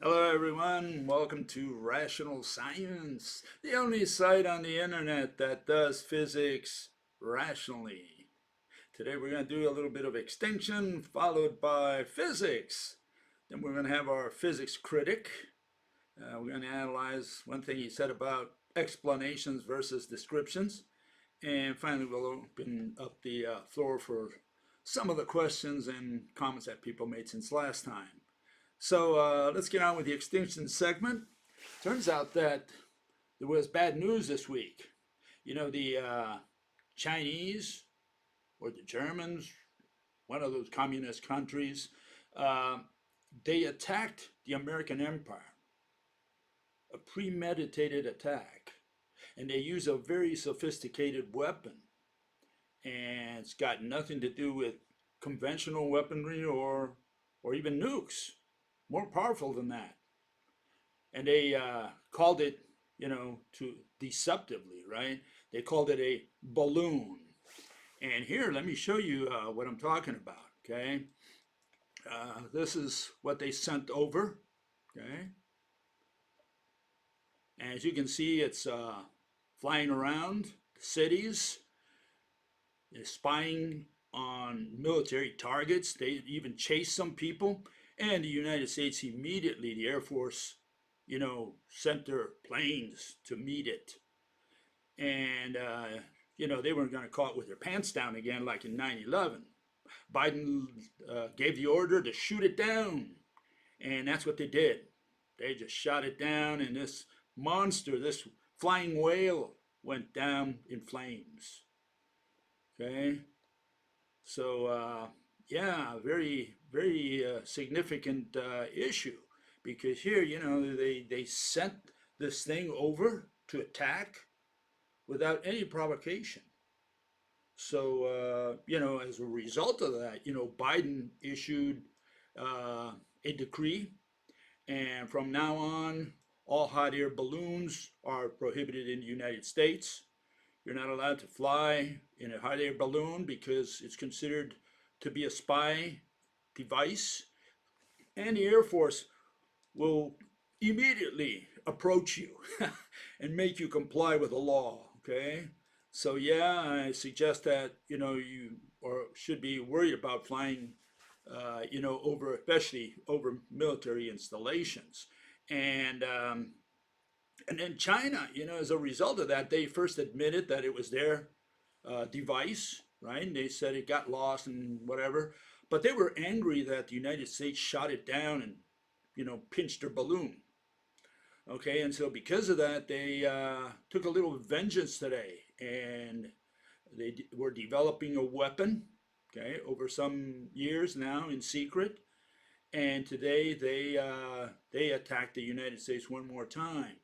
Hello, everyone. Welcome to Rational Science, the only site on the internet that does physics rationally. Today, we're going to do a little bit of extinction, followed by physics. Then, we're going to have our physics critic. We're going to analyze one thing he said about explanations versus descriptions. And finally, we'll open up the floor for some of the questions and comments that people made since last time. So let's get on with the extinction segment. Turns out that there was bad news this week. You know, the Chinese or the Germans, one of those communist countries, uh, they attacked the American empire, a premeditated attack. And they use a very sophisticated weapon. And it's got nothing to do with conventional weaponry or even nukes. More powerful than that. And they called it, to deceptively, right? They called it a balloon. And here, let me show you what I'm talking about, okay? This is what they sent over, okay? And as you can see, it's flying around cities, spying on military targets. They even chased some people. And the United States immediately, the Air Force, sent their planes to meet it. And, they weren't going to caught with their pants down again like in 9/11. Biden gave the order to shoot it down. And that's what they did. They just shot it down, and this monster, this flying whale, went down in flames. Okay? So, yeah, very, very significant issue, because here, they sent this thing over to attack without any provocation. So, as a result of that, Biden issued a decree, and from now on, all hot air balloons are prohibited in the United States. You're not allowed to fly in a hot air balloon because it's considered to be a spy device. And the Air Force will immediately approach you and make you comply with the law, okay? So yeah, I suggest that, you or should be worried about flying, over, especially over military installations. And then China, as a result of that, they first admitted that it was their device, right? And they said it got lost and whatever. But they were angry that the United States shot it down and, pinched their balloon. Okay, and so because of that, they took a little vengeance today, and they were developing a weapon, okay, over some years now in secret. And today they attacked the United States one more time.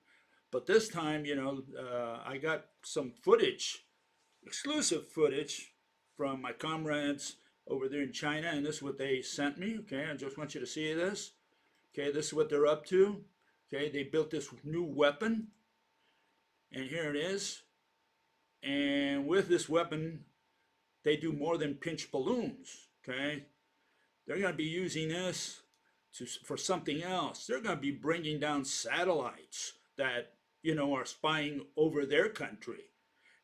But this time, I got some footage, exclusive footage from my comrades over there in China, and this is what they sent me. Okay, I just want you to see this. Okay, this is what they're up to. Okay, they built this new weapon, and here it is. And with this weapon, they do more than pinch balloons. Okay, they're going to be using this for something else. They're going to be bringing down satellites that are spying over their country.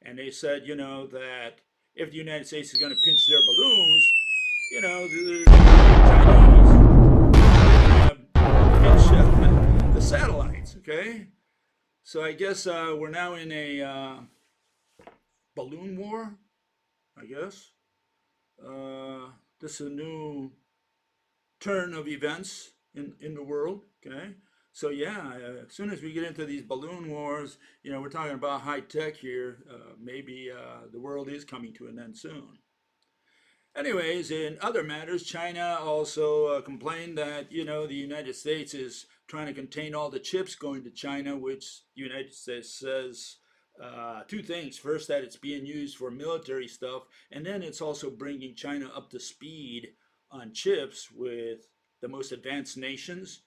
And they said, that if the United States is going to pinch their balloons, the Chinese pinch the satellites, okay? So I guess we're now in a balloon war, I guess. This is a new turn of events in the world, okay? So yeah, as soon as we get into these balloon wars, we're talking about high tech here. Maybe the world is coming to an end soon. Anyways, in other matters, China also complained that the United States is trying to contain all the chips going to China, which the United States says two things. First, that it's being used for military stuff, and then it's also bringing China up to speed on chips with the most advanced nations.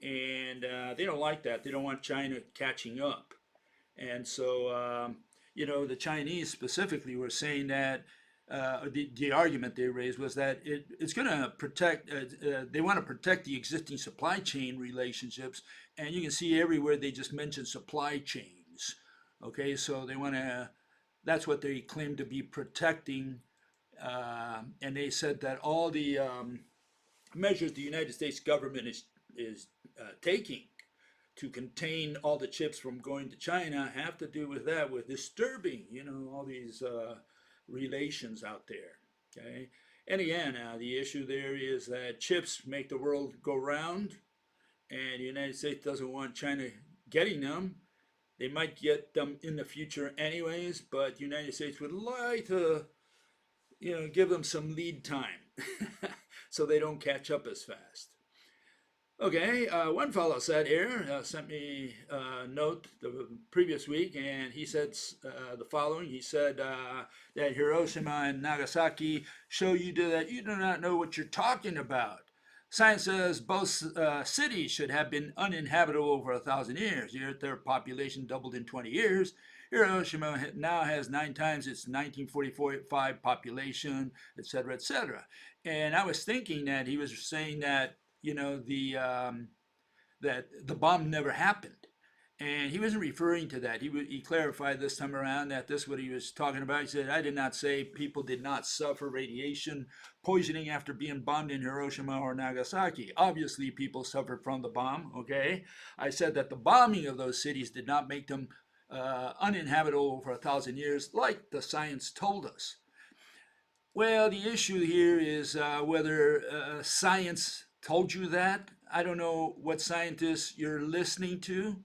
And they don't like that. They don't want China catching up. And so, the Chinese specifically were saying that the argument they raised was that it's going to protect, they want to protect the existing supply chain relationships. And you can see everywhere they just mention supply chains. Okay, so they want to, that's what they claim to be protecting. And they said that all the measures the United States government is taking to contain all the chips from going to China have to do with that, with disturbing, all these relations out there. Okay, and again, the issue there is that chips make the world go round, and the United States doesn't want China getting them. They might get them in the future anyways, but the United States would like to, give them some lead time so they don't catch up as fast. Okay, one fellow said here, sent me a note the previous week, and he said the following. He said that Hiroshima and Nagasaki show you that you do not know what you're talking about. Science says both cities should have been uninhabitable over 1,000 years. Yet their population doubled in 20 years. Hiroshima now has 9 times its 1945 population, etc., etc. And I was thinking that he was saying that that the bomb never happened. And he wasn't referring to that. He clarified this time around that this is what he was talking about. He said, I did not say people did not suffer radiation poisoning after being bombed in Hiroshima or Nagasaki. Obviously, people suffered from the bomb, okay? I said that the bombing of those cities did not make them uninhabitable for 1,000 years, like the science told us. Well, the issue here is whether science told you that. I don't know what scientists you're listening to.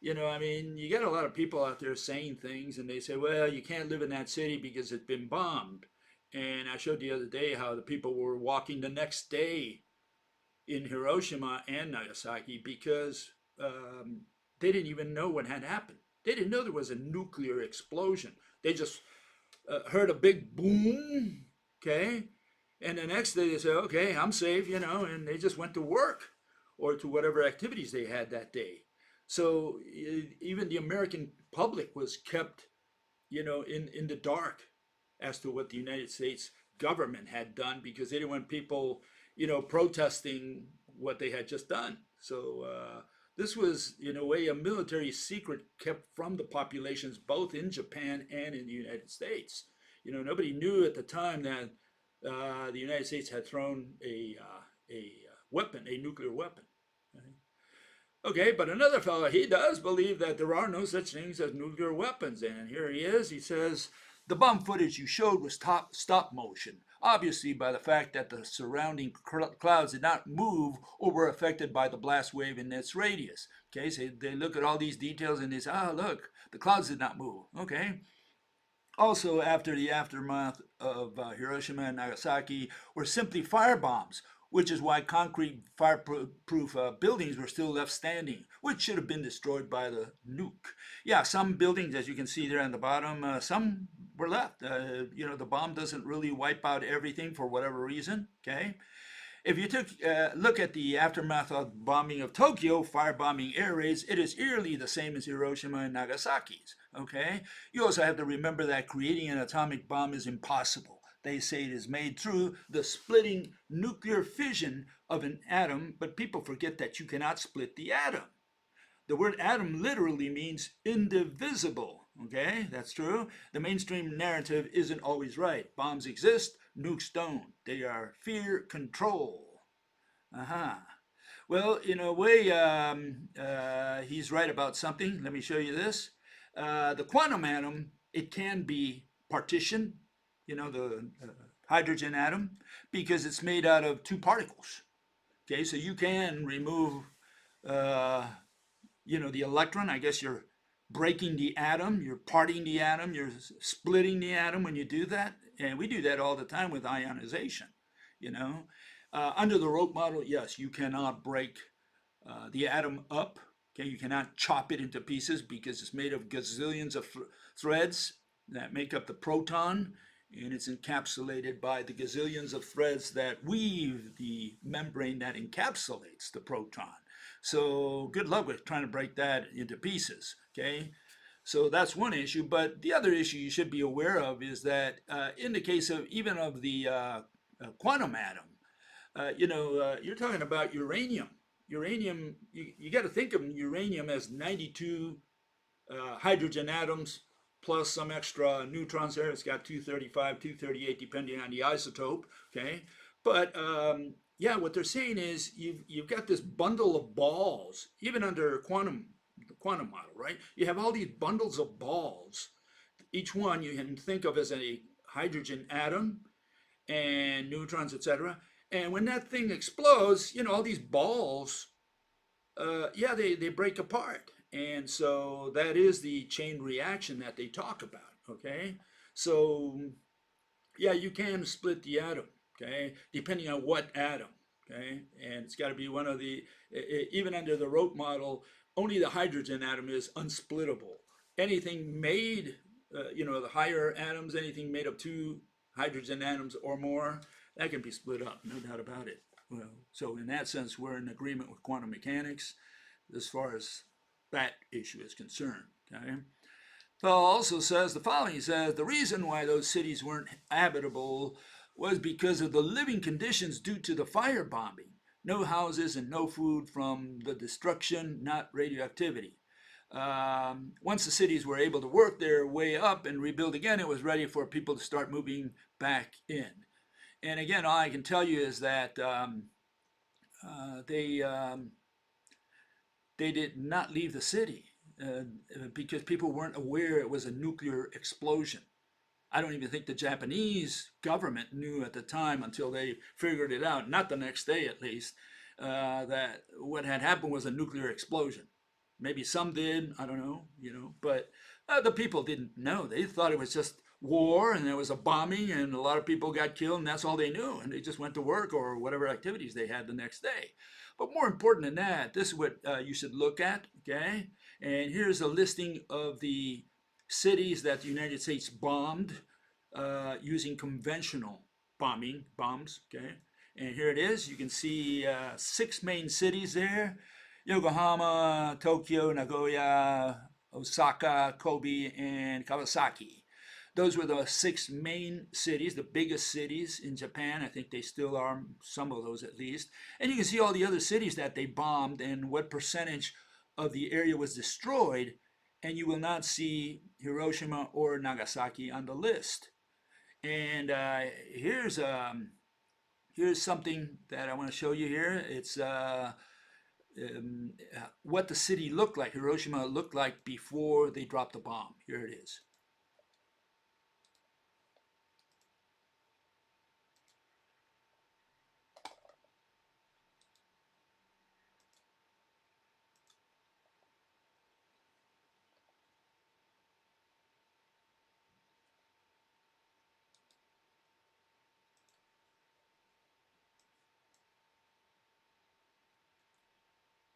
I mean, you get a lot of people out there saying things, and they say, well, you can't live in that city because it's been bombed. And I showed the other day how the people were walking the next day in Hiroshima and Nagasaki because they didn't even know what had happened. They didn't know there was a nuclear explosion. They just heard a big boom, okay? And the next day they said, okay, I'm safe, and they just went to work or to whatever activities they had that day. So even the American public was kept, in the dark as to what the United States government had done because they didn't want people, protesting what they had just done. So this was, in a way, a military secret kept from the populations both in Japan and in the United States. Nobody knew at the time that the United States had thrown a weapon, a nuclear weapon. Right? Okay, but another fellow, he does believe that there are no such things as nuclear weapons. And here he is. He says, the bomb footage you showed was stop motion, obviously by the fact that the surrounding clouds did not move or were affected by the blast wave in its radius. Okay, so they look at all these details and they say, look, the clouds did not move. Okay. Also, after the aftermath of Hiroshima and Nagasaki were simply firebombs, which is why concrete fireproof buildings were still left standing, which should have been destroyed by the nuke. Yeah, some buildings, as you can see there on the bottom, some were left. The bomb doesn't really wipe out everything for whatever reason, okay? If you took a look at the aftermath of the bombing of Tokyo, firebombing air raids, it is eerily the same as Hiroshima and Nagasaki's, okay? You also have to remember that creating an atomic bomb is impossible. They say it is made through the splitting nuclear fission of an atom, but people forget that you cannot split the atom. The word atom literally means indivisible, okay? That's true. The mainstream narrative isn't always right. Bombs exist, nukes don't. They are fear control. Well, in a way, he's right about something. Let me show you this. The quantum atom, it can be partitioned, the hydrogen atom, because it's made out of 2 particles. Okay, so you can remove, the electron. I guess you're breaking the atom, you're parting the atom, you're splitting the atom when you do that. And we do that all the time with ionization, Under the rope model, yes, you cannot break the atom up. Okay, you cannot chop it into pieces because it's made of gazillions of threads that make up the proton, and it's encapsulated by the gazillions of threads that weave the membrane that encapsulates the proton. So good luck with trying to break that into pieces, okay? So that's one issue. But the other issue you should be aware of is that in the case of even of the quantum atom, you're talking about uranium. Uranium, you got to think of uranium as 92 hydrogen atoms plus some extra neutrons there. It's got 235, 238, depending on the isotope. Okay, but yeah, what they're saying is you've got this bundle of balls, even under the quantum model, right? You have all these bundles of balls. Each one you can think of as a hydrogen atom and neutrons, etc. And when that thing explodes, all these balls, yeah, they break apart. And so that is the chain reaction that they talk about, okay? So, yeah, you can split the atom, okay, depending on what atom, okay? And it's got to be one of the, even under the Rote model, only the hydrogen atom is unsplittable. Anything made, the higher atoms, anything made of two hydrogen atoms or more, that can be split up, no doubt about it. Well, so in that sense, we're in agreement with quantum mechanics as far as that issue is concerned. Okay. Paul also says the following. He says the reason why those cities weren't habitable was because of the living conditions due to the firebombing. No houses and no food from the destruction, not radioactivity. Once the cities were able to work their way up and rebuild again, it was ready for people to start moving back in. And again, all I can tell you is that they they did not leave the city uh, because people weren't aware it was a nuclear explosion. I don't even think the Japanese government knew at the time until they figured it out, not the next day at least, that what had happened was a nuclear explosion. Maybe some did, I don't know, but the people didn't know. They thought it was just war and there was a bombing and a lot of people got killed and that's all they knew. And they just went to work or whatever activities they had the next day. But more important than that, this is what you should look at, okay? And here's a listing of the cities that the United States bombed using conventional bombs, okay? And here it is. You can see 6 main cities there: Yokohama, Tokyo, Nagoya, Osaka, Kobe, and Kawasaki. Those were the 6 main cities, the biggest cities in Japan. I think they still are, some of those at least. And you can see all the other cities that they bombed and what percentage of the area was destroyed. And you will not see Hiroshima or Nagasaki on the list. And here's something that I want to show you here. It's what the city looked like, Hiroshima looked like before they dropped the bomb. Here it is.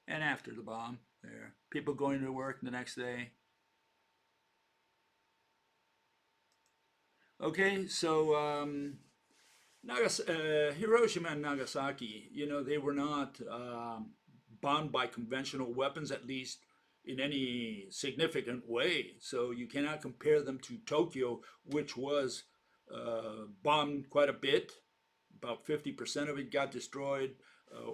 And after the bomb, there, people going to work the next day. Okay, so Hiroshima and Nagasaki, they were not bombed by conventional weapons, at least in any significant way. So you cannot compare them to Tokyo, which was bombed quite a bit. About 50% of it got destroyed,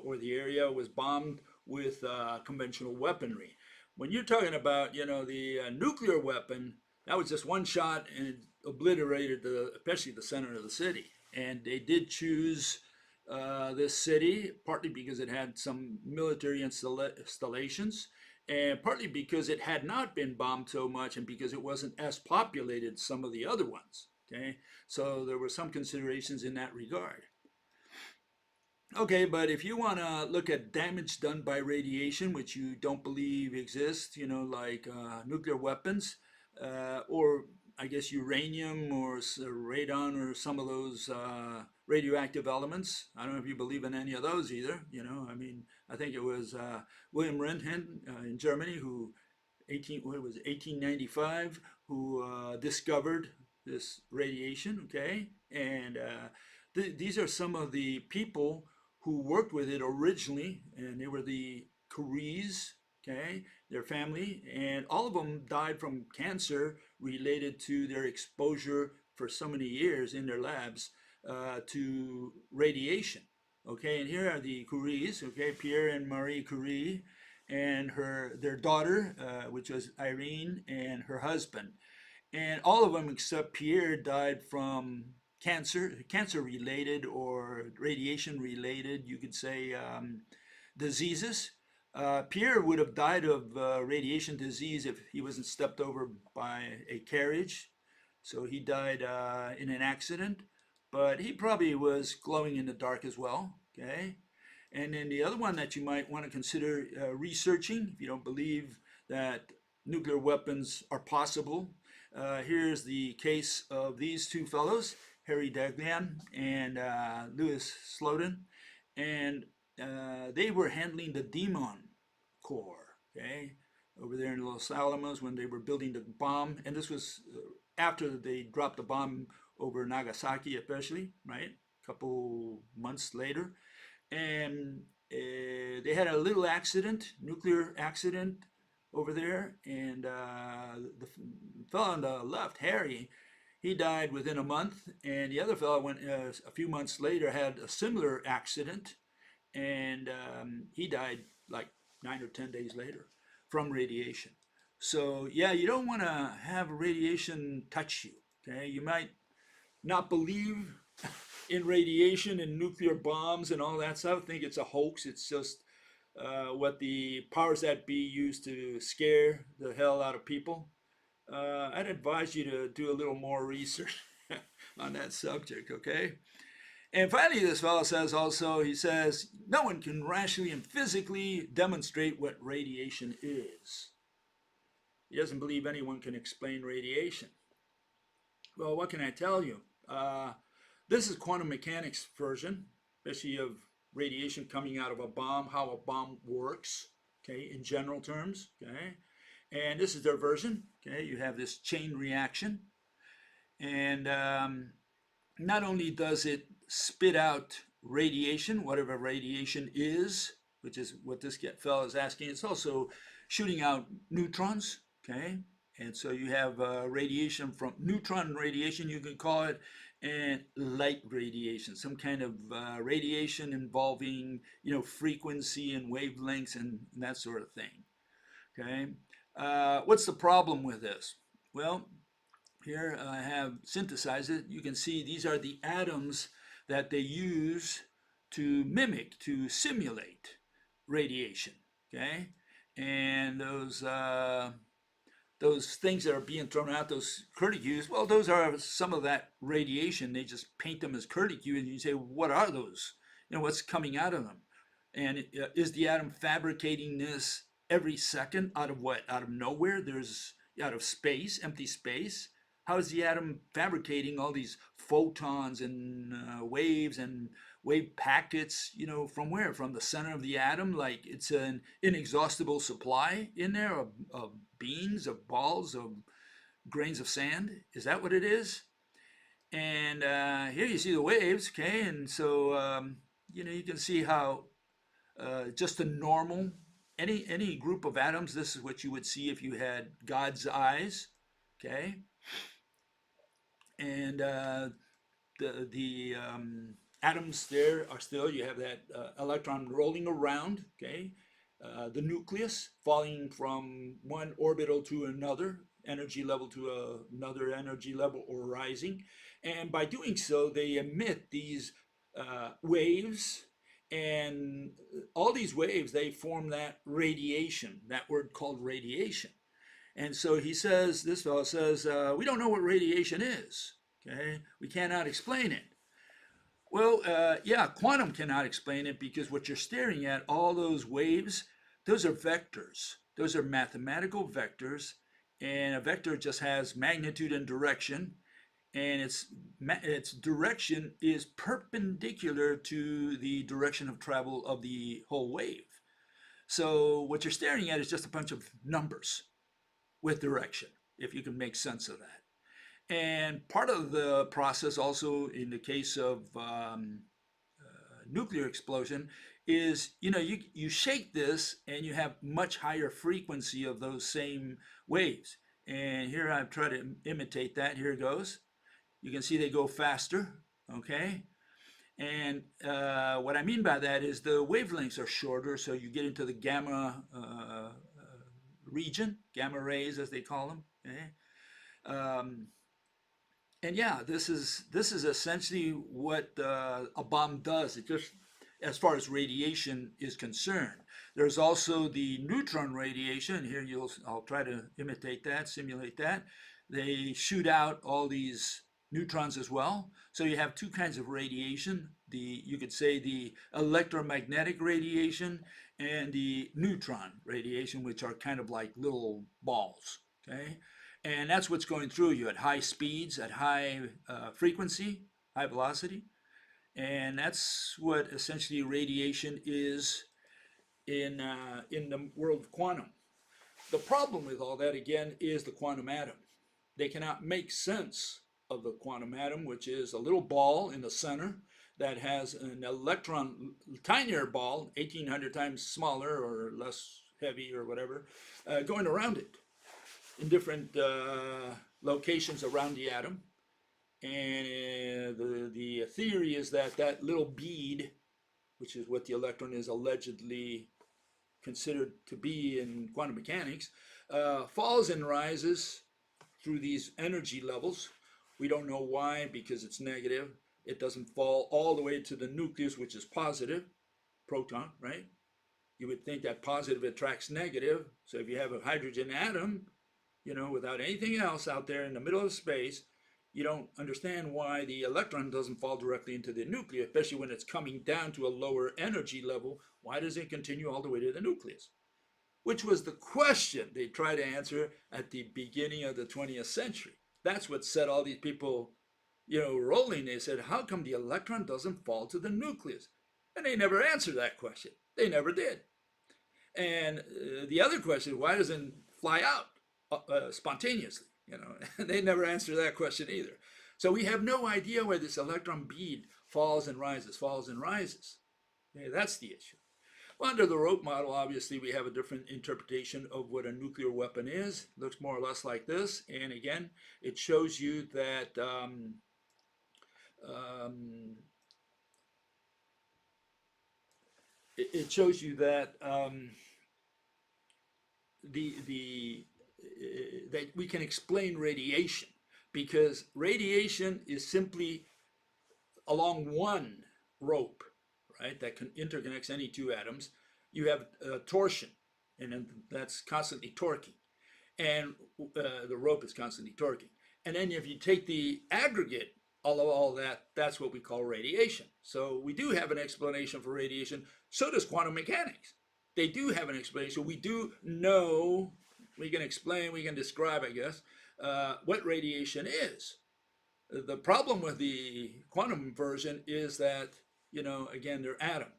or the area was bombed with conventional weaponry. When you're talking about, the nuclear weapon, that was just one shot and it obliterated especially the center of the city. And they did choose this city partly because it had some military installations, and partly because it had not been bombed so much and because it wasn't as populated as some of the other ones. Okay, so there were some considerations in that regard. Okay, but if you want to look at damage done by radiation, which you don't believe exists, like nuclear weapons, or I guess uranium or radon or some of those radioactive elements. I don't know if you believe in any of those either. I mean, I think it was William Röntgen in Germany who 1895 who discovered this radiation. Okay, and these are some of the people who worked with it originally, and they were the Curies, okay, their family, and all of them died from cancer related to their exposure for so many years in their labs to radiation. Okay, and here are the Curies, okay, Pierre and Marie Curie, and their daughter, which was Irene, and her husband. And all of them except Pierre died from cancer related or radiation related, you could say, diseases. Pierre would have died of radiation disease if he wasn't stepped over by a carriage. So he died in an accident, but he probably was glowing in the dark as well. Okay. And then the other one that you might want to consider researching, if you don't believe that nuclear weapons are possible, here's the case of these two fellows, Harry Daghlian and Louis Slotin, and they were handling the Demon Core, okay, over there in Los Alamos when they were building the bomb, and this was after they dropped the bomb over Nagasaki, especially, right? A couple months later, and they had a little accident, nuclear accident over there, and the fellow on the left, Harry, he died within a month, and the other fellow went a few months later, had a similar accident, and he died like 9 or 10 days later from radiation. So yeah, you don't want to have radiation touch you. Okay, you might not believe in radiation and nuclear bombs and all that stuff. Think it's a hoax. It's just what the powers that be use to scare the hell out of people. I'd advise you to do a little more research on that subject, okay? And finally, this fellow says also, he says, no one can rationally and physically demonstrate what radiation is. He doesn't believe anyone can explain radiation. Well, what can I tell you? This is quantum mechanics version, especially of radiation coming out of a bomb, how a bomb works, okay, in general terms, okay? And this is their version, okay? You have this chain reaction, and not only does it spit out radiation, whatever radiation is, which is what this fellow is asking, it's also shooting out neutrons, okay? And so you have radiation from neutron radiation, you can call it, and light radiation, some kind of radiation involving, frequency and wavelengths and that sort of thing. Okay, what's the problem with this? Well, here I have synthesized it. You can see these are the atoms that they use to mimic, to simulate radiation. Okay, and those things that are being thrown out, those curlicues, well, those are some of that radiation. They just paint them as curlicue, and you say, what are those? What's coming out of them? And is the atom fabricating this every second out of what? Out of nowhere? There's out of space, empty space. How is the atom fabricating all these photons and waves and wave packets, from where? From the center of the atom, like it's an inexhaustible supply in there of beans, of balls, of grains of sand. Is that what it is? And here you see the waves, okay? And so, you can see how just a normal, any group of atoms, this is what you would see if you had God's eyes, okay? And the atoms there are still, you have that electron rolling around, okay? The nucleus falling from one orbital to another, energy level to another energy level, or rising. And by doing so, they emit these waves, and all these waves, they form that radiation, that word called radiation. And so this fellow says, we don't know what radiation is, okay? We cannot explain it. Well, yeah, quantum cannot explain it because what you're staring at, all those waves, those are vectors. Those are mathematical vectors, and a vector just has magnitude and direction, and its direction is perpendicular to the direction of travel of the whole wave. So what you're staring at is just a bunch of numbers with direction, if you can make sense of that. And part of the process also in the case of nuclear explosion is, you shake this and you have much higher frequency of those same waves. And here I've tried to imitate that. Here it goes. You can see they go faster, okay? And what I mean by that is the wavelengths are shorter, so you get into the gamma region, gamma rays as they call them. Okay? And yeah, this is essentially what a bomb does. It just, as far as radiation is concerned. There's also the neutron radiation. Here I'll try to imitate that, simulate that. They shoot out all these neutrons as well. So you have two kinds of radiation. You could say the electromagnetic radiation and the neutron radiation, which are kind of like little balls. Okay, and that's what's going through you at high speeds, at high frequency, high velocity. And that's what essentially radiation is in the world of quantum. The problem with all that, again, is the quantum atom. They cannot make sense of the quantum atom, which is a little ball in the center that has an electron, tinier ball, 1,800 times smaller or less heavy or whatever, going around it in different locations around the atom. And the theory is that that little bead, which is what the electron is allegedly considered to be in quantum mechanics, falls and rises through these energy levels. We don't know why, because it's negative. It doesn't fall all the way to the nucleus, which is positive, proton, right? You would think that positive attracts negative. So if you have a hydrogen atom, without anything else out there in the middle of space, you don't understand why the electron doesn't fall directly into the nucleus, especially when it's coming down to a lower energy level. Why does it continue all the way to the nucleus? Which was the question they tried to answer at the beginning of the 20th century. That's what set all these people, rolling. They said, how come the electron doesn't fall to the nucleus? And they never answered that question. They never did. And the other question, why doesn't it fly out spontaneously? They never answer that question either. So we have no idea where this electron bead falls and rises, falls and rises. Okay, that's the issue. Well, under the rope model, obviously, we have a different interpretation of what a nuclear weapon is. It looks more or less like this. And again, it shows you that it shows you that that we can explain radiation, because radiation is simply along one rope, right, that interconnects any two atoms. You have torsion, and then that's constantly torquing, and the rope is constantly torquing. And then if you take the aggregate all that, that's what we call radiation. So we do have an explanation for radiation. So does quantum mechanics. They do have an explanation. We do know, we can explain, we can describe, I guess, what radiation is. The problem with the quantum version is that, again, they're atom.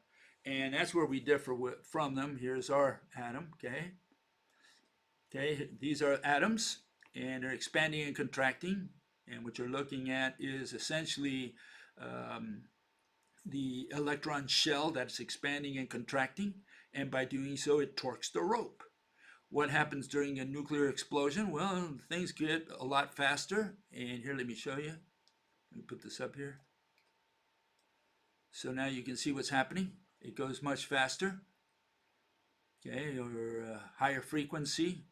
And that's where we differ from them. Here's our atom, okay? Okay, these are atoms, and they're expanding and contracting. And what you're looking at is essentially the electron shell that's expanding and contracting. And by doing so, it torques the rope. What happens during a nuclear explosion? Well, things get a lot faster. And here, let me show you. Let me put this up here. So now you can see what's happening. It goes much faster. Okay, or higher frequency,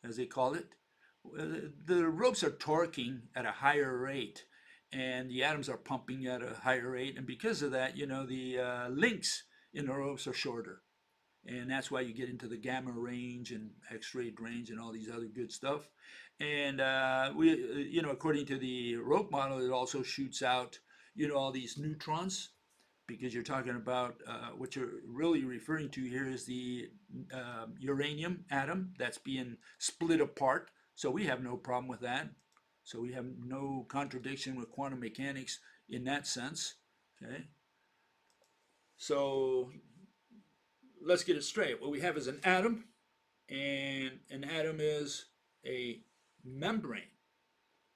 as they call it. The ropes are torquing at a higher rate, and the atoms are pumping at a higher rate. And because of that, the links in the ropes are shorter. And that's why you get into the gamma range and X-ray range and all these other good stuff. And according to the rope model, it also shoots out, all these neutrons, because you're talking about what you're really referring to here is the uranium atom that's being split apart. So we have no problem with that. So we have no contradiction with quantum mechanics in that sense. Okay. So let's get it straight. What we have is an atom, and an atom is a membrane,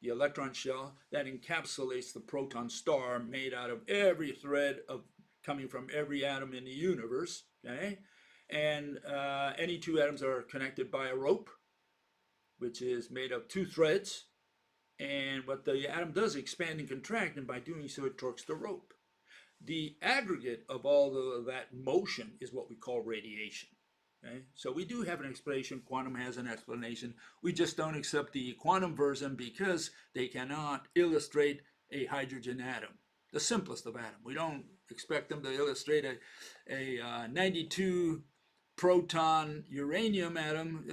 the electron shell that encapsulates the proton star, made out of every thread of coming from every atom in the universe, okay? And any two atoms are connected by a rope, which is made of two threads. And what the atom does is expand and contract, and by doing so, it torques the rope. The aggregate of all that motion is what we call radiation. Okay? So we do have an explanation. Quantum has an explanation. We just don't accept the quantum version because they cannot illustrate a hydrogen atom, the simplest of atoms. We don't expect them to illustrate a 92 proton uranium atom.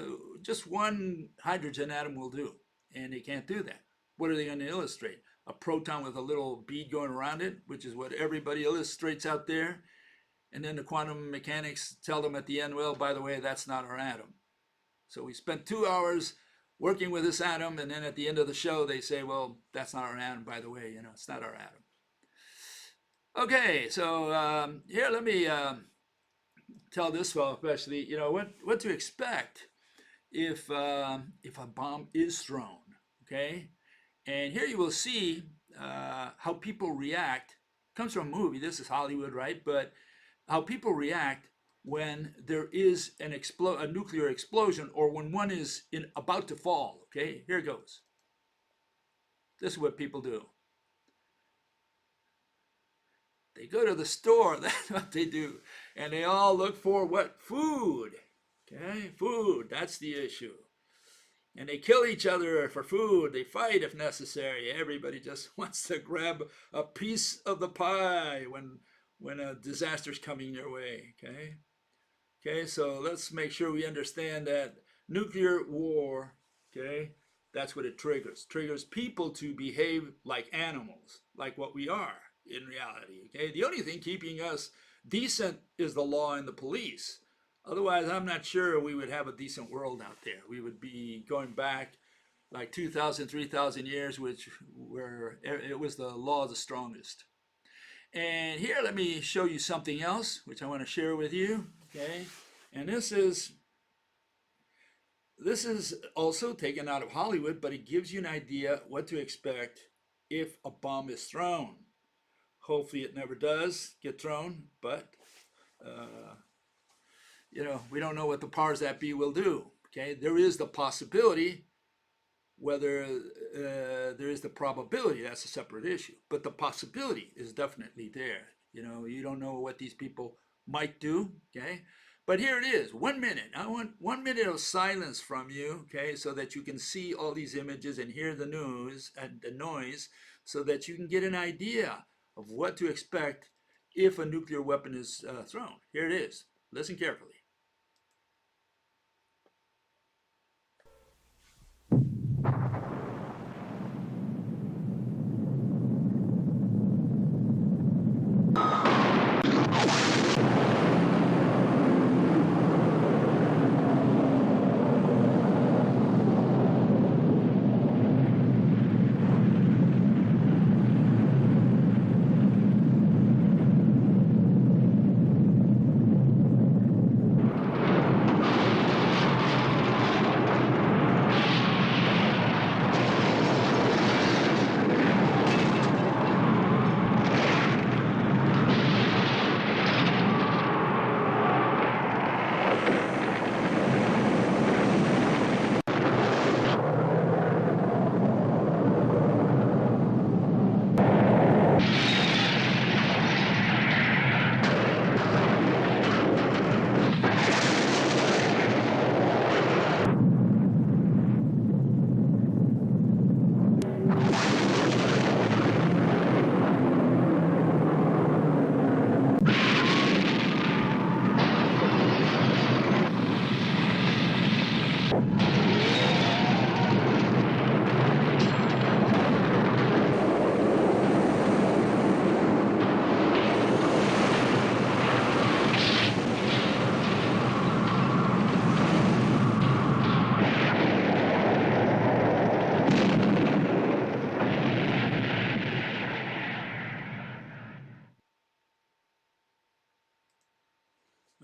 Just one hydrogen atom will do, and they can't do that. What are they going to illustrate? A proton with a little bead going around it, which is what everybody illustrates out there. And then the quantum mechanics tell them at the end, well, by the way, that's not our atom. So we spent 2 hours working with this atom, and then at the end of the show, they say, well, that's not our atom, by the way, you know, it's not our atom. Okay, so here, let me tell this fellow especially, you know, what to expect if a bomb is thrown, okay? And here you will see how people react. It comes from a movie. This is Hollywood, right? But how people react when there is a nuclear explosion, or when one is about to fall. Okay, here it goes. This is what people do. They go to the store. That's what they do. And they all look for what? Food. Okay, food. That's the issue. And they kill each other for food. They fight if necessary. Everybody just wants to grab a piece of the pie when a disaster's coming your way. Okay, so let's make sure we understand that nuclear war, okay, that's what it triggers. Triggers people to behave like animals, like what we are in reality. Okay, the only thing keeping us decent is the law and the police. Otherwise, I'm not sure we would have a decent world out there. We would be going back like 2,000, 3,000 years, where it was the law of the strongest. And here, let me show you something else, which I want to share with you. Okay, and this is also taken out of Hollywood, but it gives you an idea what to expect if a bomb is thrown. Hopefully, it never does get thrown, but you know, we don't know what the powers that be will do. Okay, there is the possibility. Whether there is the probability, that's a separate issue. But the possibility is definitely there. You know, you don't know what these people might do. Okay, but here it is. 1 minute. I want 1 minute of silence from you. Okay, so that you can see all these images and hear the news and the noise, so that you can get an idea of what to expect if a nuclear weapon is thrown. Here it is. Listen carefully.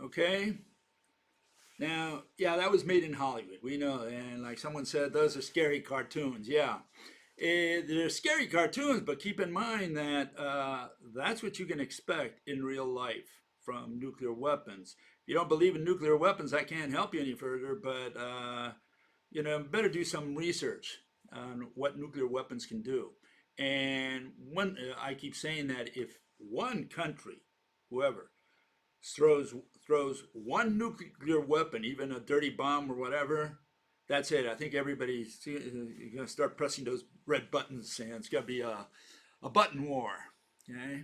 Okay. Now, yeah, that was made in Hollywood. We know, and like someone said, those are scary cartoons. Yeah. They're scary cartoons, but keep in mind that that's what you can expect in real life from nuclear weapons. If you don't believe in nuclear weapons, I can't help you any further, but better do some research on what nuclear weapons can do. And I keep saying that if one country, whoever, throws throws one nuclear weapon, even a dirty bomb or whatever, that's it. I think everybody's going to start pressing those red buttons, and it's going to be a button war. Okay,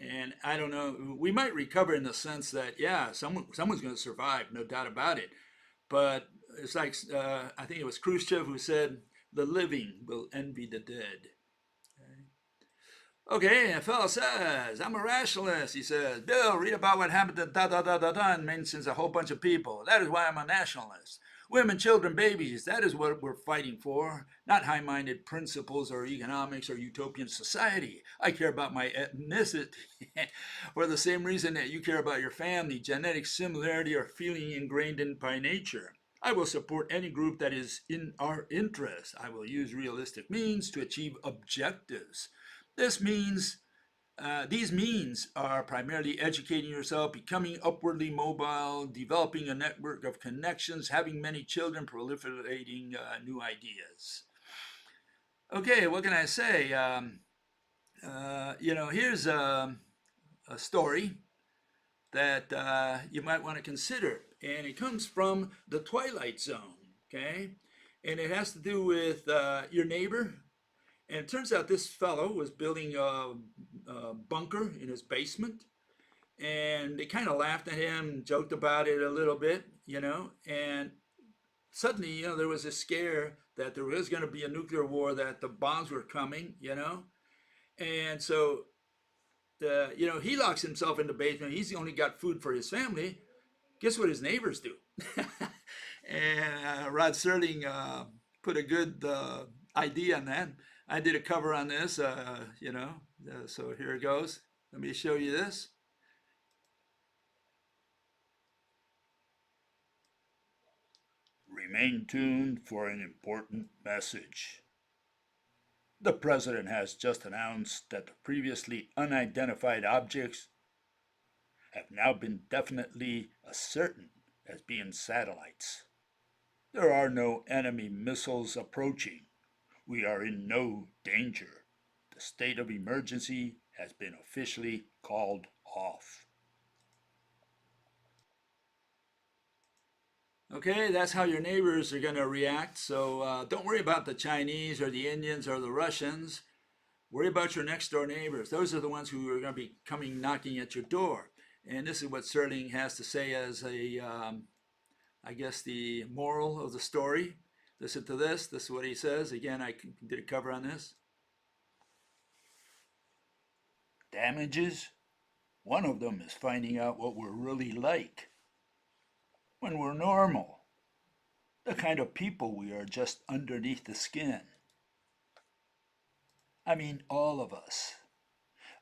and I don't know. We might recover in the sense that yeah, someone's going to survive, no doubt about it. But it's like I think it was Khrushchev who said, "The living will envy the dead." Okay, a fellow says, I'm a rationalist. He says, Bill, read about what happened to da da da da da and mentions a whole bunch of people. That is why I'm a nationalist. Women, children, babies, that is what we're fighting for, not high minded principles or economics or utopian society. I care about my ethnicity for the same reason that you care about your family, genetic similarity, or feeling ingrained in by nature. I will support any group that is in our interest. I will use realistic means to achieve objectives. This means these means are primarily educating yourself, becoming upwardly mobile, developing a network of connections, having many children, proliferating new ideas. Okay, what can I say? Here's a story that you might want to consider, and it comes from the Twilight Zone. Okay, and it has to do with your neighbor. And it turns out this fellow was building a bunker in his basement, and they kind of laughed at him, joked about it a little bit, and suddenly, there was a scare that there was going to be a nuclear war, that the bombs were coming, and so he locks himself in the basement. He's only got food for his family. Guess what his neighbors do? And Rod Serling put a good idea on that. I did a cover on this, so here it goes. Let me show you this. Remain tuned for an important message. The President has just announced that the previously unidentified objects have now been definitely ascertained as being satellites. There are no enemy missiles approaching. We are in no danger. The state of emergency has been officially called off. Okay, that's how your neighbors are going to react. So don't worry about the Chinese or the Indians or the Russians. Worry about your next door neighbors. Those are the ones who are going to be coming knocking at your door. And this is what Serling has to say as I guess, the moral of the story. Listen to this. This is what he says. Again, I did a cover on this. Damages? One of them is finding out what we're really like when we're normal. The kind of people we are just underneath the skin. I mean, all of us.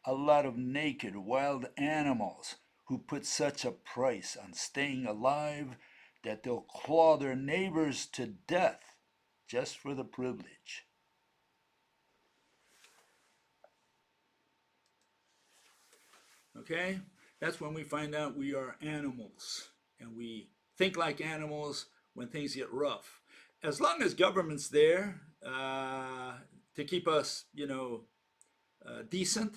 A lot of naked wild animals who put such a price on staying alive that they'll claw their neighbors to death just for the privilege. Okay? That's when we find out we are animals, and we think like animals when things get rough. As long as government's there to keep us, decent.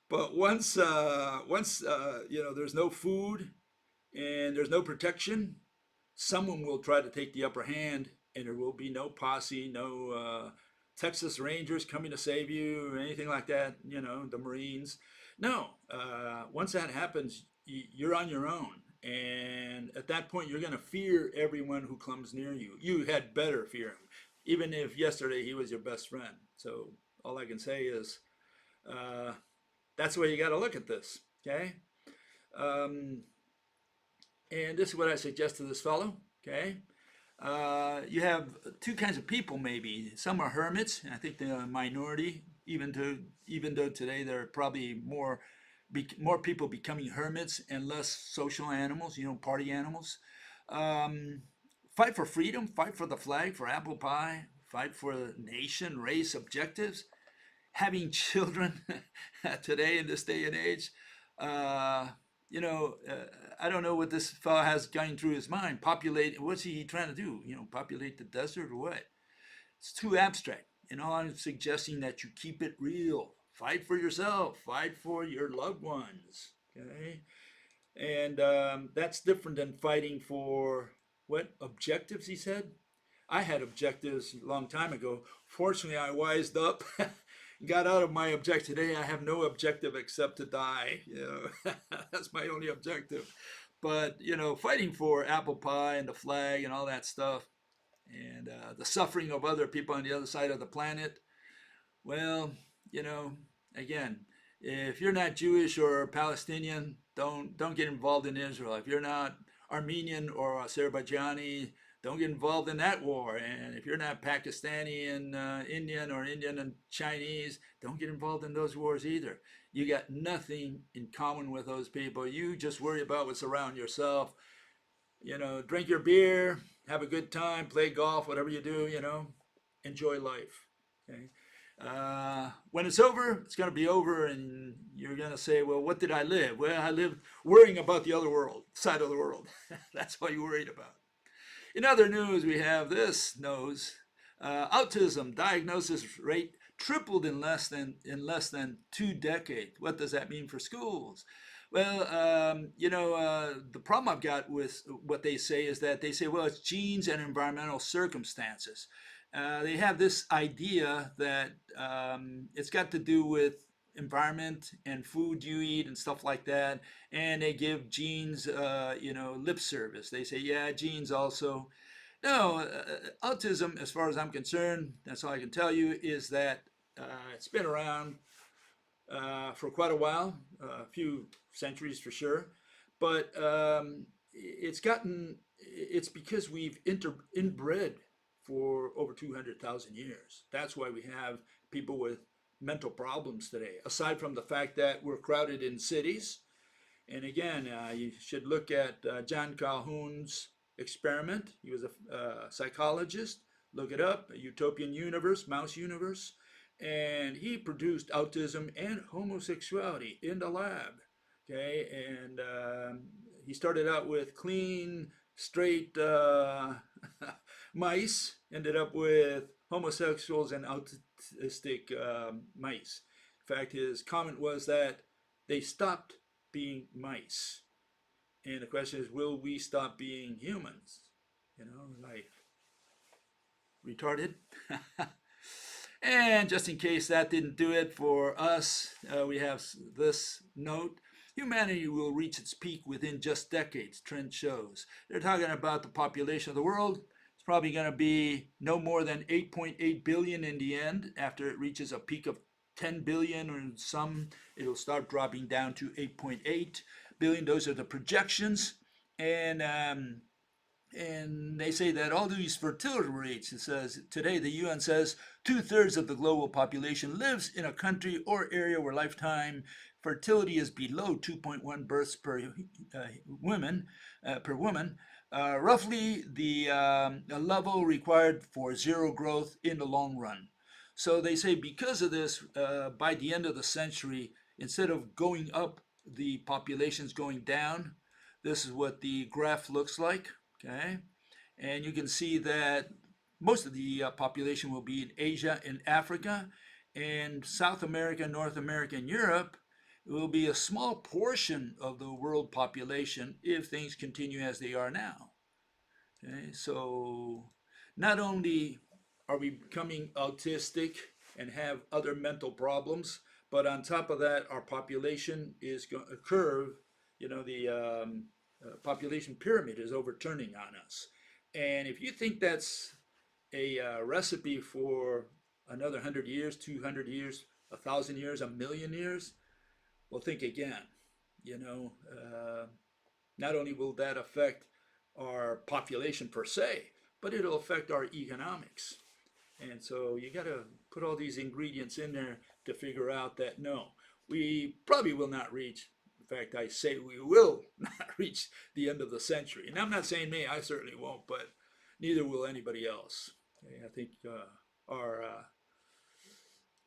But once there's no food and there's no protection, someone will try to take the upper hand, and there will be no posse, no Texas Rangers coming to save you or anything like that. The Marines. No, once that happens, you're on your own, and at that point, you're going to fear everyone who comes near you. You had better fear him, even if yesterday he was your best friend. So all I can say is that's the way you got to look at this. Okay. And this is what I suggest to this fellow. Okay. You have two kinds of people, maybe. Some are hermits, and I think they're a minority, even though today there are probably more people becoming hermits and less social animals, party animals. Fight for freedom, fight for the flag, for apple pie, fight for nation, race, objectives. Having children today in this day and age, uh, you know, I don't know what this fellow has going through his mind. Populate, what's he trying to do? Populate the desert or what? It's too abstract. And all I'm suggesting that you keep it real. Fight for yourself. Fight for your loved ones. Okay, and that's different than fighting for what objectives, he said. I had objectives a long time ago. Fortunately, I wised up, got out of my objective. Today, I have no objective except to die. That's my only objective. But fighting for apple pie and the flag and all that stuff, and the suffering of other people on the other side of the planet. Well, you know, again, if you're not Jewish or Palestinian, don't get involved in Israel. If you're not Armenian or Azerbaijani, don't get involved in that war. And if you're not Pakistani and Indian or Indian and Chinese, don't get involved in those wars either. You got nothing in common with those people. You just worry about what's around yourself. Drink your beer, have a good time, play golf, whatever you do. Enjoy life. Okay. When it's over, it's going to be over, and you're going to say, well, what did I live? Well, I lived worrying about the other world, side of the world. That's what you worried about. In other news, we have this nose. Autism diagnosis rate tripled in less than 2 decades. What does that mean for schools? Well, the problem I've got with what they say is that they say, well, it's genes and environmental circumstances. They have this idea that it's got to do with environment and food you eat and stuff like that, and they give genes, lip service. They say, yeah, genes also. No, autism, as far as I'm concerned, that's all I can tell you, is that it's been around for quite a while, a few centuries for sure, but it's because we've inbred for over 200,000 years. That's why we have people with mental problems today, aside from the fact that we're crowded in cities. And again, you should look at John Calhoun's experiment. He was a psychologist. Look it up, a utopian universe, mouse universe. And he produced autism and homosexuality in the lab. Okay, and he started out with clean, straight mice, ended up with homosexuals and autistic mice. In fact, his comment was that they stopped being mice. And the question is, will we stop being humans? Like retarded? And just in case that didn't do it for us, we have this note. Humanity will reach its peak within just decades, trend shows. They're talking about the population of the world. It's probably going to be no more than 8.8 billion in the end. After it reaches a peak of 10 billion, or some, it'll start dropping down to 8.8 billion. Those are the projections. And they say that all these fertility rates, it says today the UN says 2/3 of the global population lives in a country or area where lifetime fertility is below 2.1 births per woman, roughly the level required for zero growth in the long run. So they say because of this, by the end of the century, instead of going up, the population's going down. This is what the graph looks like. Okay, and you can see that most of the population will be in Asia and Africa, and South America, North America, and Europe will be a small portion of the world population if things continue as they are now. Okay, so not only are we becoming autistic and have other mental problems, but on top of that, our population is going to curve. The population pyramid is overturning on us. And if you think that's a recipe for another 100 years, 200 years, 1,000 years, 1,000,000 years, well, think again. Not only will that affect our population per se, but it'll affect our economics. And so you got to put all these ingredients in there to figure out that no, we probably will not reach. In fact, I say we will not reach the end of the century. And I'm not saying me, I certainly won't, but neither will anybody else. Okay, I think our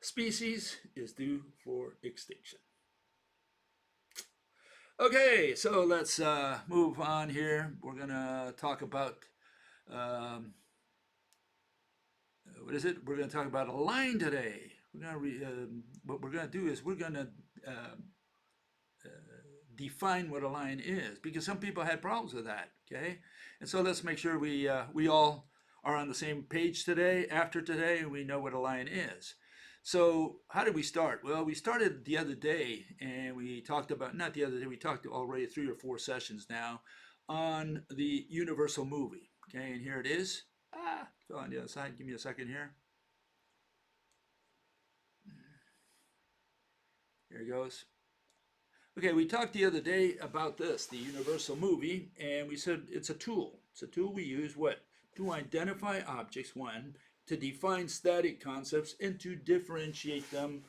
species is due for extinction. Okay, so let's move on here. We're going to talk about um, what is it? We're going to talk about a line today. What we're going to do is we're going to define what a line is, because some people had problems with that. Okay, and so let's make sure we all are on the same page today. After today, we know what a line is. So how did we start? Well, we started the other day, and we talked about, not the other day, we talked already 3 or 4 sessions now on the universal movie. Okay, and here it is. Fell on the other side. Give me a second here. Here it goes. Okay, we talked the other day about this, the universal movie, and we said it's a tool. It's a tool we use what? To identify objects, one, to define static concepts, and to differentiate them,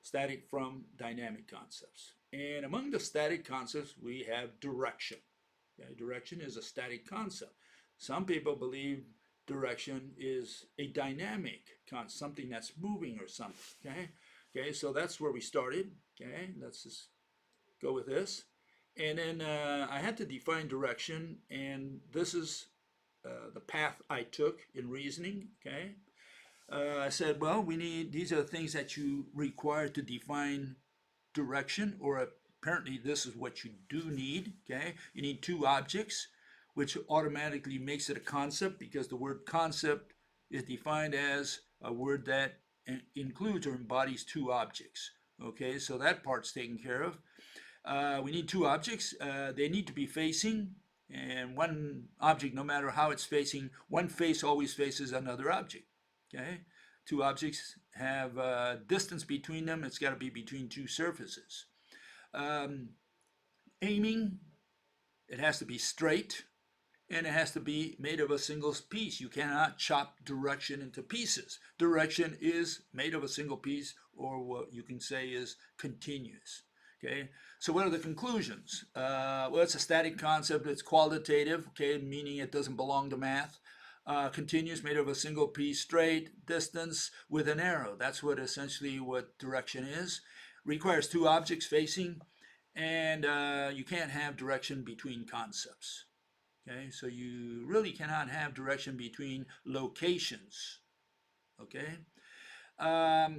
static from dynamic concepts. And among the static concepts, we have direction. Okay, direction is a static concept. Some people believe direction is a dynamic concept, something that's moving or something. Okay, so that's where we started. Okay, let's just go with this. And then I had to define direction, and this is the path I took in reasoning. Okay, I said, well, these are the things that you require to define direction, or apparently this is what you do need. Okay, you need 2 objects, which automatically makes it a concept, because the word concept is defined as a word that includes or embodies 2 objects. Okay, so that part's taken care of. We need 2 objects. They need to be facing, and one object, no matter how it's facing, one face always faces another object. Okay, 2 objects have distance between them. It's got to be between 2 surfaces. Aiming, it has to be straight, and it has to be made of a single piece. You cannot chop direction into pieces. Direction is made of a single piece, or what you can say is continuous. Okay, so what are the conclusions? Well, it's a static concept. It's qualitative, okay, meaning it doesn't belong to math. Continuous, made of a single piece, straight, distance with an arrow. That's what essentially what direction is. Requires 2 objects facing, and you can't have direction between concepts. Okay, so you really cannot have direction between locations. Okay,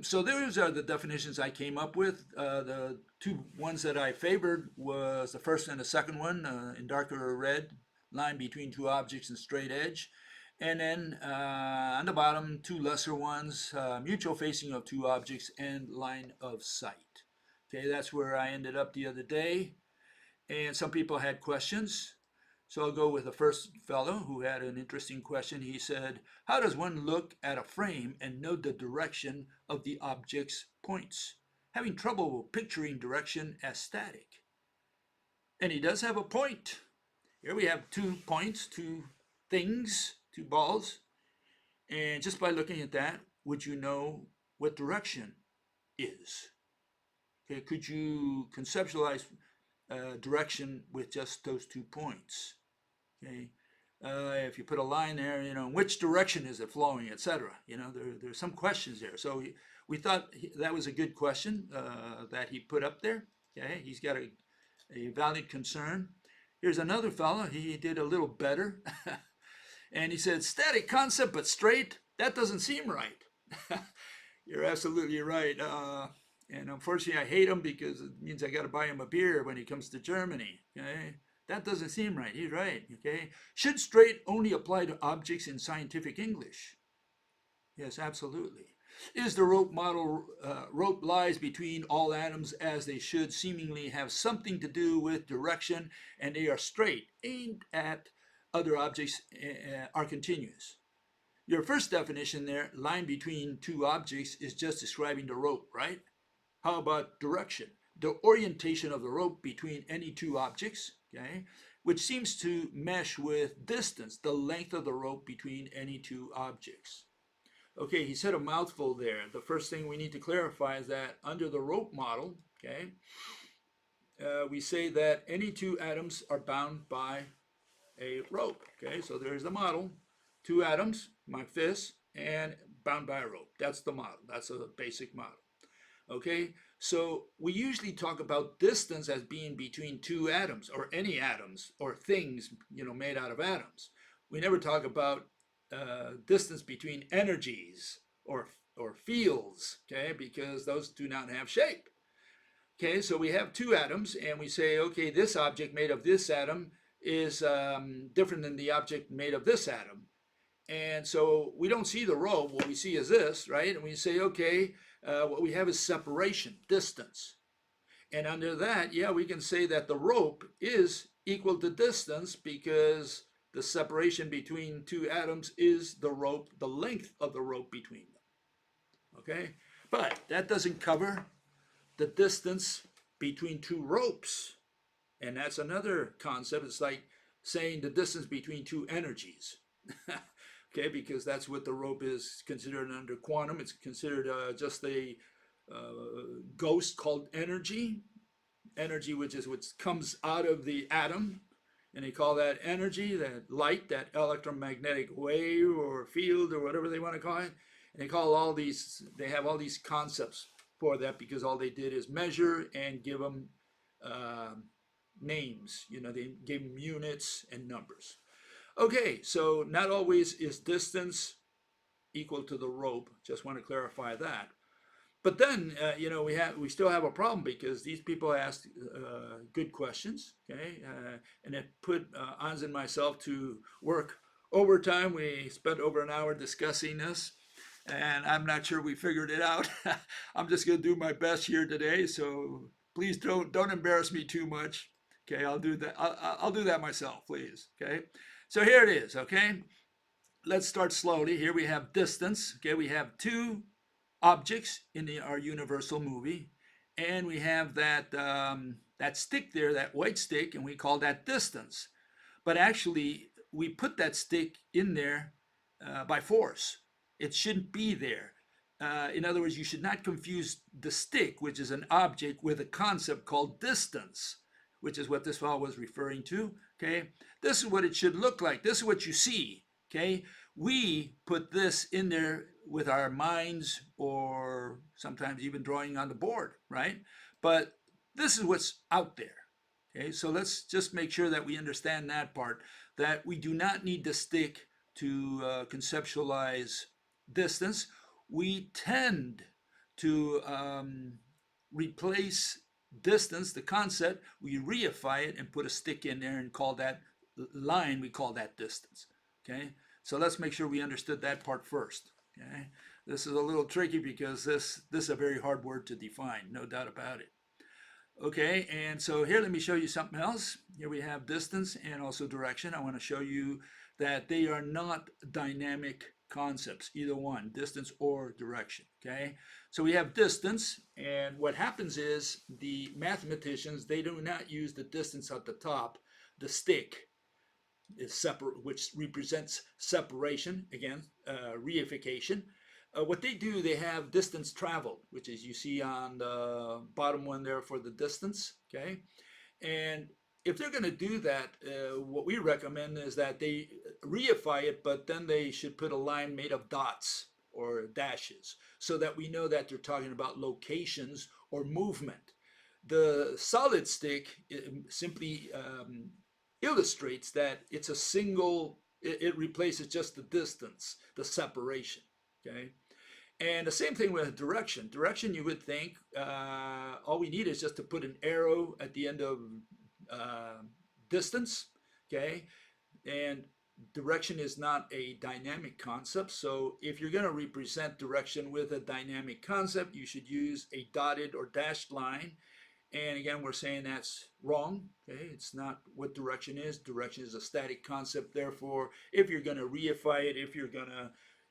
so those are the definitions I came up with. The 2 ones that I favored was the first and the second one, in darker red, line between 2 objects and straight edge. And then on the bottom, 2 lesser ones, mutual facing of 2 objects and line of sight. Okay, that's where I ended up the other day. And some people had questions. So I'll go with the first fellow who had an interesting question. He said, how does one look at a frame and know the direction of the object's points? Having trouble picturing direction as static. And he does have a point. Here we have 2 points, 2 things, 2 balls. And just by looking at that, would you know what direction is? Okay, could you conceptualize direction with just those 2 points? Okay, if you put a line there, in which direction is it flowing, etc. There's some questions there. So we thought that was a good question that he put up there. Okay, he's got a valid concern. Here's another fellow. He did a little better, and he said, "Static concept, but straight. That doesn't seem right." You're absolutely right. And unfortunately, I hate him because it means I got to buy him a beer when he comes to Germany. Okay. That doesn't seem right. He's right. Okay. Should straight only apply to objects in scientific English? Yes, absolutely. Is the rope model, rope lies between all atoms as they should seemingly have something to do with direction, and they are straight, aimed at other objects, are continuous. Your first definition there, line between 2 objects, is just describing the rope, right? How about direction? The orientation of the rope between any 2 objects, okay, which seems to mesh with distance, the length of the rope between any 2 objects. Okay, he said a mouthful there. The first thing we need to clarify is that under the rope model, okay, we say that any 2 atoms are bound by a rope. Okay, so there's the model. 2 atoms, my fist, and bound by a rope. That's the model. That's a basic model. Okay, so we usually talk about distance as being between two atoms or any atoms or things, made out of atoms. We never talk about distance between energies or fields, okay, because those do not have shape. Okay, so we have two atoms and we say, okay, this object made of this atom is different than the object made of this atom. And so we don't see the rope. What we see is this, right? And we say, okay, what we have is separation, distance. And under that, yeah, we can say that the rope is equal to distance because the separation between two atoms is the rope, the length of the rope between them. Okay? But that doesn't cover the distance between two ropes. And that's another concept. It's like saying the distance between two energies. Okay, because that's what the rope is considered under quantum. It's considered just a ghost called energy. Energy, which is what comes out of the atom. And they call that energy, that light, that electromagnetic wave or field or whatever they want to call it. And they call all these, they have all these concepts for that because all they did is measure and give them names. They gave them units and numbers. Okay, so not always is distance equal to the rope. Just want to clarify that. But then, we still have a problem because these people asked good questions, okay, and it put Hans and myself to work overtime. We spent over an hour discussing this, and I'm not sure we figured it out. I'm just going to do my best here today, so please don't embarrass me too much. Okay, I'll do that. I'll do that myself, please. Okay. So here it is, okay? Let's start slowly. Here we have distance, okay? We have two objects in our universal movie, and we have that, that stick there, that white stick, and we call that distance. But actually, we put that stick in there by force. It shouldn't be there. In other words, you should not confuse the stick, which is an object, with a concept called distance, which is what this fellow was referring to, okay? This is what it should look like. This is what you see, okay? We put this in there with our minds or sometimes even drawing on the board, right? But this is what's out there, okay? So let's just make sure that we understand that part, that we do not need the stick to conceptualize distance. We tend to replace distance, the concept, we reify it and put a stick in there and call that line, we call that distance. Okay, so let's make sure we understood that part first. Okay, this is a little tricky because this is a very hard word to define, no doubt about it. Okay, and so here let me show you something else. Here we have distance and also direction. I want to show you that they are not dynamic concepts, either one, distance or direction, okay? So we have distance, and what happens is the mathematicians, they do not use the distance at the top. The stick is separate, which represents separation, again, reification. What they do, they have distance traveled, which is you see on the bottom one there for the distance, okay? And if they're going to do that, what we recommend is that they reify it, but then they should put a line made of dots or dashes so that we know that they're talking about locations or movement. The solid stick simply illustrates that it's a single, it replaces just the distance, the separation, okay? And the same thing with direction. Direction, you would think, all we need is just to put an arrow at the end of distance, okay? And direction is not a dynamic concept, so if you're going to represent direction with a dynamic concept, you should use a dotted or dashed line. And again, we're saying that's wrong, okay? It's not what direction is. Direction is a static concept. Therefore, if you're going to reify it, if you're going to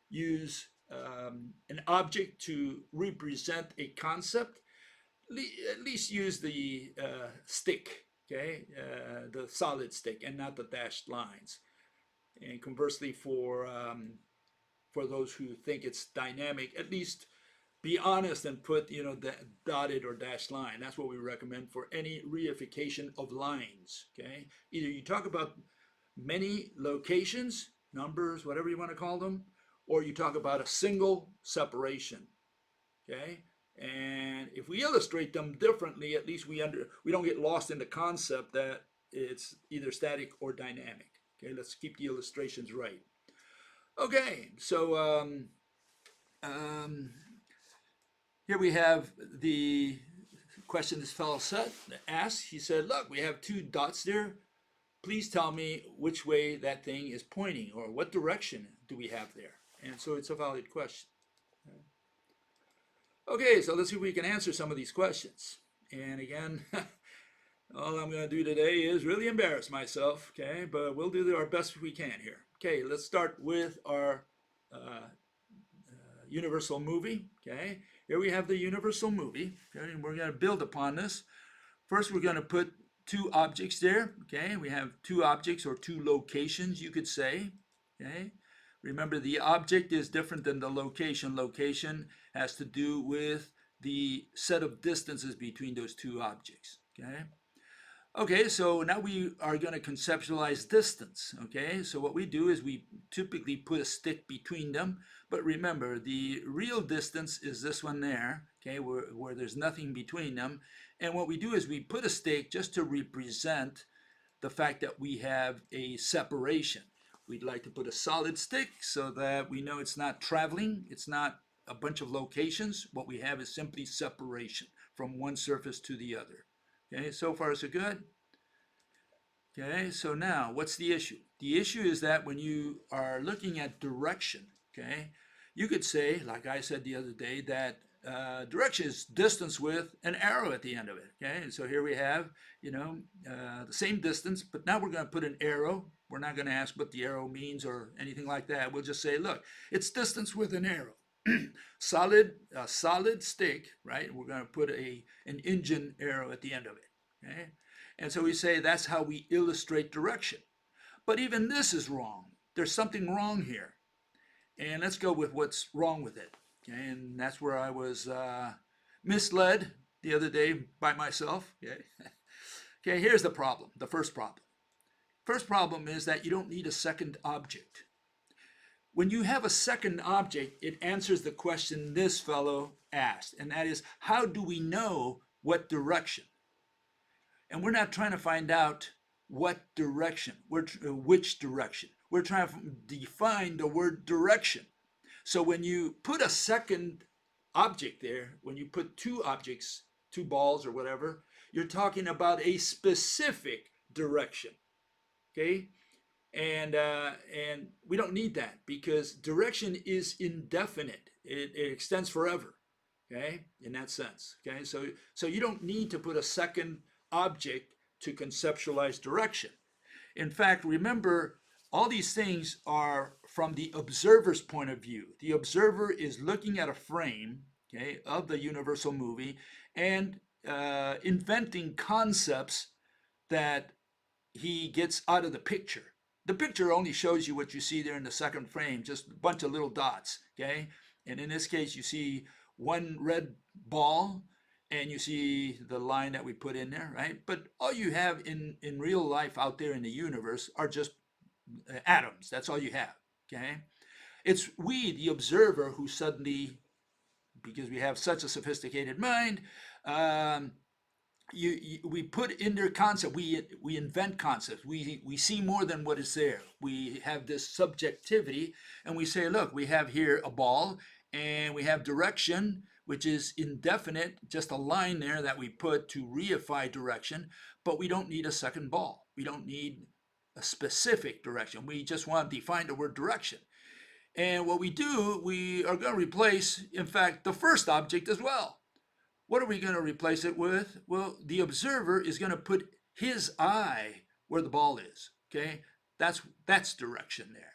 use an object to represent a concept, at least use the stick, okay, the solid stick, and not the dashed lines. And conversely, for those who think it's dynamic, at least be honest and put, the dotted or dashed line. That's what we recommend for any reification of lines, okay? Either you talk about many locations, numbers, whatever you want to call them, or you talk about a single separation. Okay, and if we illustrate them differently, at least we don't get lost in the concept that it's either static or dynamic. Okay, let's keep the illustrations right. Okay, so um, here we have the question this fellow asked. He said, look, we have two dots there. Please tell me which way that thing is pointing, or what direction do we have there? And so it's a valid question. Okay, so let's see if we can answer some of these questions. And again, all I'm going to do today is really embarrass myself, okay? But we'll do our best we can here. Okay, let's start with our universal movie, okay? Here we have the universal movie, okay? And we're going to build upon this. First, we're going to put two objects there, okay? We have two objects or two locations, you could say, okay? Remember, the object is different than the location. Location has to do with the set of distances between those two objects, okay? Okay, so now we are going to conceptualize distance, okay? So what we do is we typically put a stick between them, but remember, the real distance is this one there, okay, where there's nothing between them. And what we do is we put a stick just to represent the fact that we have a separation. We'd like to put a solid stick so that we know it's not traveling, it's not a bunch of locations. What we have is simply separation from one surface to the other. Okay, so far so good. Okay, so now what's the issue? The issue is that when you are looking at direction, okay, you could say, like I said the other day, that direction is distance with an arrow at the end of it. Okay, and so here we have, the same distance, but now we're going to put an arrow. We're not going to ask what the arrow means or anything like that. We'll just say, look, it's distance with an arrow. solid stick, right? We're going to put an engine arrow at the end of it. Okay, and so we say that's how we illustrate direction. But even this is wrong. There's something wrong here. And let's go with what's wrong with it. Okay, and that's where I was misled the other day by myself. Okay, okay, here's the problem, the first problem. First problem is that you don't need a second object. When you have a second object, it answers the question this fellow asked, and that is, how do we know what direction? And we're not trying to find out what direction, which direction. We're trying to define the word direction. So when you put a second object there, when you put two objects, two balls or whatever, you're talking about a specific direction, okay? And we don't need that because direction is indefinite. It extends forever, okay, in that sense, okay? So you don't need to put a second object to conceptualize direction. In fact, remember, all these things are from the observer's point of view. The observer is looking at a frame, okay, of the universal movie and inventing concepts that he gets out of the picture. The picture only shows you what you see there in the second frame, just a bunch of little dots, okay? And in this case, you see one red ball, and you see the line that we put in there, right? But all you have in real life out there in the universe are just atoms. That's all you have, okay? It's we, the observer, who suddenly, because we have such a sophisticated mind, we put in their concept, we invent concepts, we see more than what is there. We have this subjectivity, and we say, look, we have here a ball, and we have direction, which is indefinite, just a line there that we put to reify direction, but we don't need a second ball. We don't need a specific direction. We just want to define the word direction. And what we do, we are going to replace, in fact, the first object as well. What are we going to replace it with? Well, the observer is going to put his eye where the ball is, okay? That's direction there.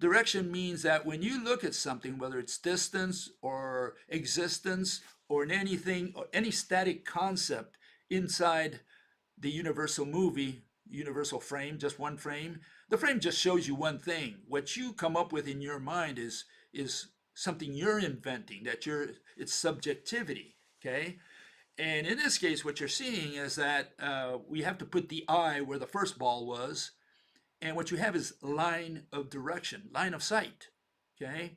Direction means that when you look at something, whether it's distance or existence or anything, or any static concept inside the universal movie, universal frame, just one frame, the frame just shows you one thing. What you come up with in your mind is something you're inventing, it's subjectivity, okay? And in this case, what you're seeing is that we have to put the eye where the first ball was, and what you have is line of direction, line of sight, okay?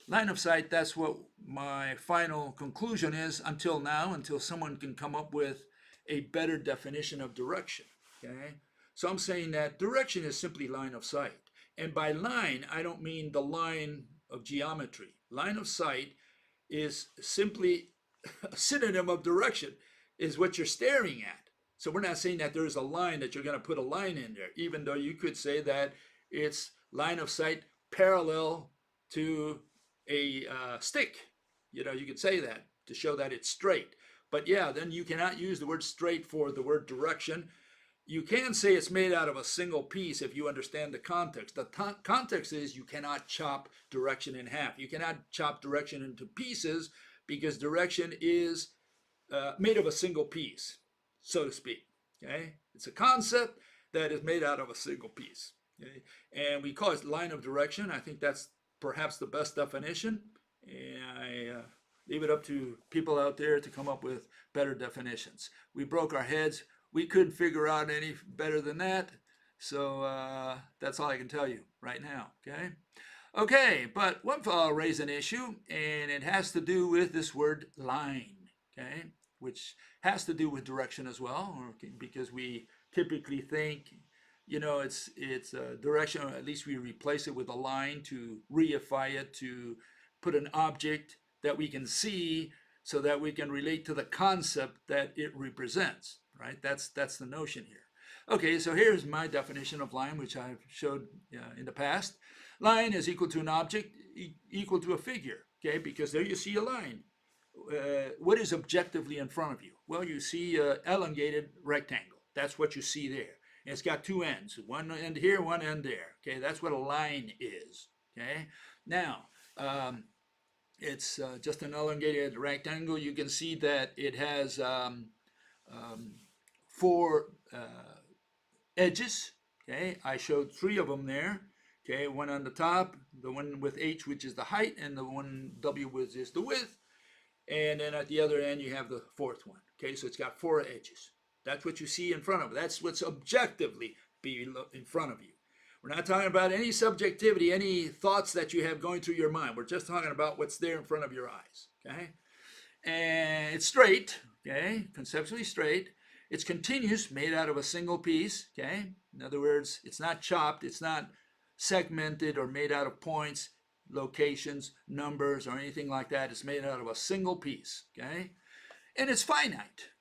line of sight, that's what my final conclusion is until now, until someone can come up with a better definition of direction. Okay? So I'm saying that direction is simply line of sight. And by line, I don't mean the line of geometry. Line of sight is simply a synonym of direction, is what you're staring at. So we're not saying that there's a line that you're going to put a line in there, even though you could say that it's line of sight parallel to a stick. You know, you could say that to show that it's straight. But yeah, then you cannot use the word straight for the word direction. You can say it's made out of a single piece if you understand the context. The context is you cannot chop direction in half. You cannot chop direction into pieces because direction is made of a single piece, so to speak. Okay, it's a concept that is made out of a single piece. Okay, and we call it line of direction. I think that's perhaps the best definition. And I leave it up to people out there to come up with better definitions. We broke our heads. We couldn't figure out any better than that. So that's all I can tell you right now. Okay. Okay, but one fellow raised an issue, and it has to do with this word line, okay, which has to do with direction as well, because we typically think, you know, it's direction, or at least we replace it with a line to reify it, to put an object that we can see so that we can relate to the concept that it represents, right? That's the notion here. Okay, so here's my definition of line, which I've showed in the past. Line is equal to an object equal to a figure, okay, because there you see a line. What is objectively in front of you? Well, you see an elongated rectangle. That's what you see there. And it's got two ends, one end here, one end there. Okay, that's what a line is. Okay, now it's just an elongated rectangle. You can see that it has four edges. Okay, I showed three of them there. Okay, one on the top, the one with H, which is the height, and the one W, which is the width. And then at the other end, you have the fourth one. Okay, so it's got four edges. That's what you see in front of it. That's what's objectively be in front of you. We're not talking about any subjectivity, any thoughts that you have going through your mind. We're just talking about what's there in front of your eyes. Okay, and it's straight. Okay, conceptually straight. It's continuous, made out of a single piece. Okay, in other words, it's not chopped. It's not segmented or made out of points, locations, numbers, or anything like that. It's made out of a single piece, okay? And it's finite.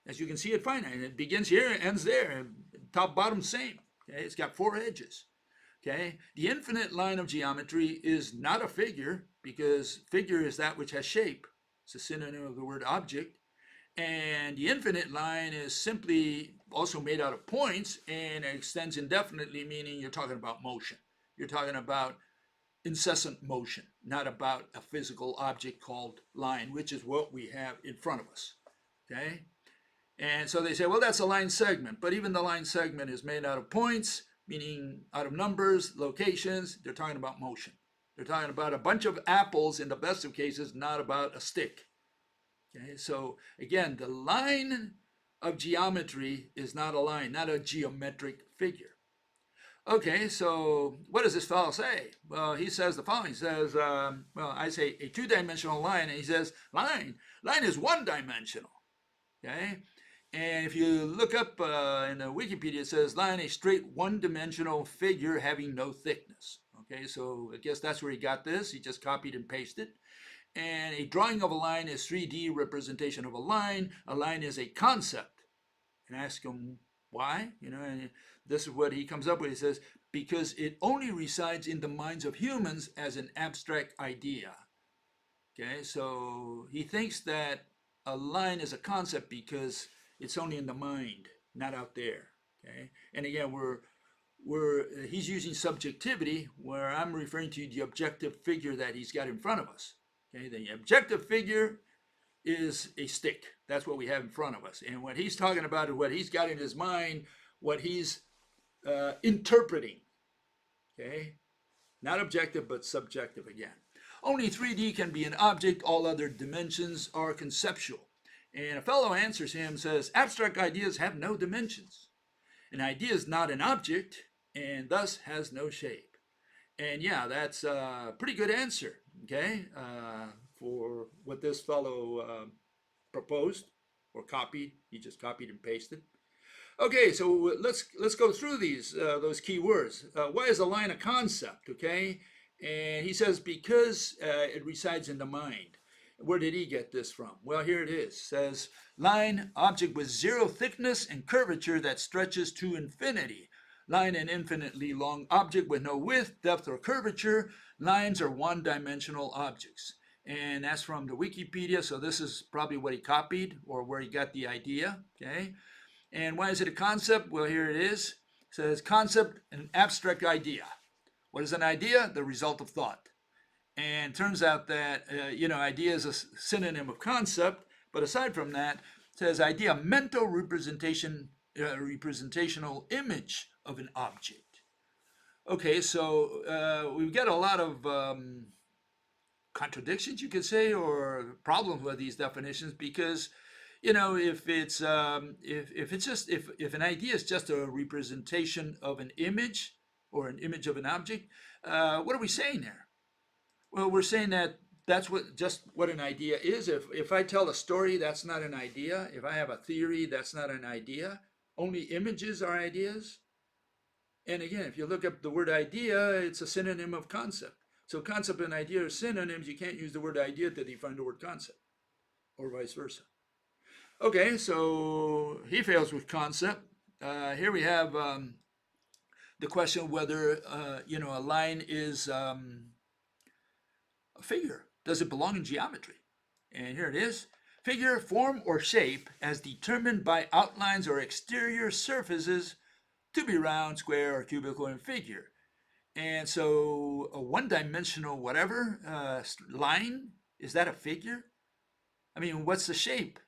As you can see, it's finite. It begins here and ends there. Top, bottom, same. Okay? It's got four edges, okay? The infinite line of geometry is not a figure, because figure is that which has shape. It's a synonym of the word object. And the infinite line is simply also made out of points and it extends indefinitely, meaning you're talking about motion. You're talking about incessant motion, not about a physical object called line, which is what we have in front of us. Okay? And so they say, well, that's a line segment. But even the line segment is made out of points, meaning out of numbers, locations. They're talking about motion. They're talking about a bunch of apples in the best of cases, not about a stick. Okay, so again, the line of geometry is not a line, not a geometric figure. Okay, so what does this fellow say? Well, he says the following. He says, well, I say a two-dimensional line, and he says line is one-dimensional. Okay, and if you look up in the Wikipedia, it says line, a straight one-dimensional figure having no thickness. Okay, so I guess that's where he got this. He just copied and pasted. And a drawing of a line is 3D representation of a line. A line is a concept. And ask him why, you know, and this is what he comes up with. He says, because it only resides in the minds of humans as an abstract idea. Okay, so he thinks that a line is a concept because it's only in the mind, not out there. Okay, and again, he's using subjectivity, where I'm referring to the objective figure that he's got in front of us. Okay, the objective figure is a stick. That's what we have in front of us. And what he's talking about is what he's got in his mind, what he's interpreting. Okay, not objective, but subjective again. Only 3D can be an object. All other dimensions are conceptual. And a fellow answers him, says, abstract ideas have no dimensions. An idea is not an object, and thus has no shape. And yeah, that's a pretty good answer, okay, for what this fellow proposed or copied. He just copied and pasted. Okay, so let's go through these those key words. Why is a line a concept? Okay, and he says because it resides in the mind. Where did he get this from? Well, here it is. It says line, object with zero thickness and curvature that stretches to infinity. Line, an infinitely long object with no width, depth, or curvature. Lines are one-dimensional objects. And that's from the Wikipedia, so this is probably what he copied or where he got the idea. Okay. And why is it a concept? Well, here it is. It says concept, an abstract idea. What is an idea? The result of thought. And it turns out that, idea is a synonym of concept. But aside from that, it says idea, mental representation, representational image of an object. Okay, so we've got a lot of contradictions, you could say, or problems with these definitions because if it's if an idea is just a representation of an image or an image of an object, what are we saying there? Well, we're saying that that's what an idea is. If I tell a story, that's not an idea. If I have a theory, that's not an idea. Only images are ideas. And again, if you look up the word idea, it's a synonym of concept. So concept and idea are synonyms. You can't use the word idea to define the word concept, or vice versa. Okay, so he fails with concept. Here we have the question whether a line is a figure. Does it belong in geometry? And here it is. Figure, form, or shape as determined by outlines or exterior surfaces to be round, square, or cubical in figure. And so a one-dimensional whatever line, is that a figure? I mean, what's the shape?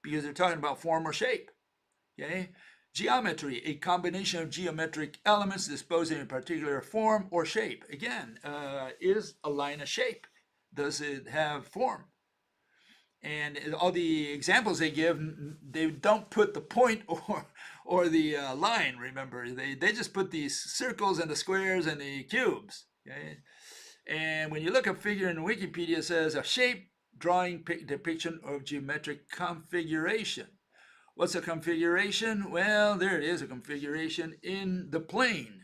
Because they're talking about form or shape. Okay? Geometry, a combination of geometric elements disposed in a particular form or shape. Again, is a line a shape? Does it have form? And all the examples they give, they don't put the point or the line, remember. They just put these circles and the squares and the cubes. Okay? And when you look up figure in Wikipedia, it says a shape, drawing, depiction of geometric configuration. What's a configuration? Well, there it is, a configuration in the plane.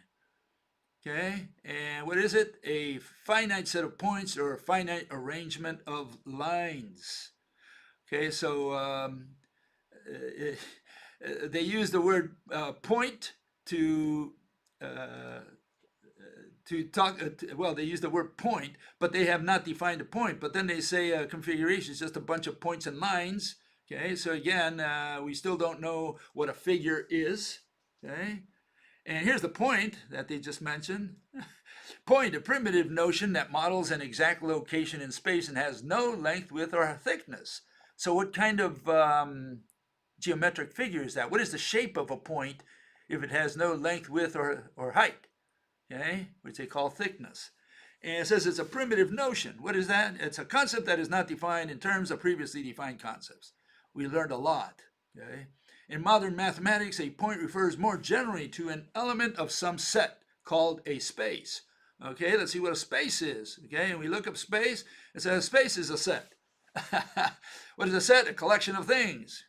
Okay, and what is it? A finite set of points or a finite arrangement of lines. Okay, so they use the word point to talk. Well, they use the word point, but they have not defined a point. But then they say configuration is just a bunch of points and lines. Okay, so again, we still don't know what a figure is. Okay, and here's the point that they just mentioned. Point, a primitive notion that models an exact location in space and has no length, width, or thickness. So what kind of geometric figure is that? What is the shape of a point if it has no length, width, or height? Okay, which they call thickness. And it says it's a primitive notion. What is that? It's a concept that is not defined in terms of previously defined concepts. We learned a lot. Okay. In modern mathematics, a point refers more generally to an element of some set called a space. Okay, let's see what a space is. Okay, and we look up space. It says space is a set. What is a set? A collection of things.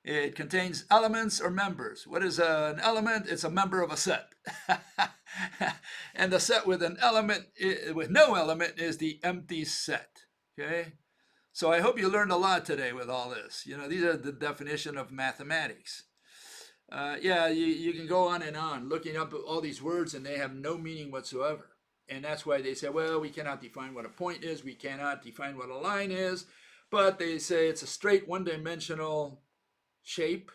It contains elements or members. What is an element? It's a member of a set. And the set with an element, with no element, is the empty set. Okay? So I hope you learned a lot today with all this. These are the definition of mathematics. You can go on looking up all these words and they have no meaning whatsoever. And that's why they say, well, we cannot define what a point is. We cannot define what a line is. But they say it's a straight one-dimensional shape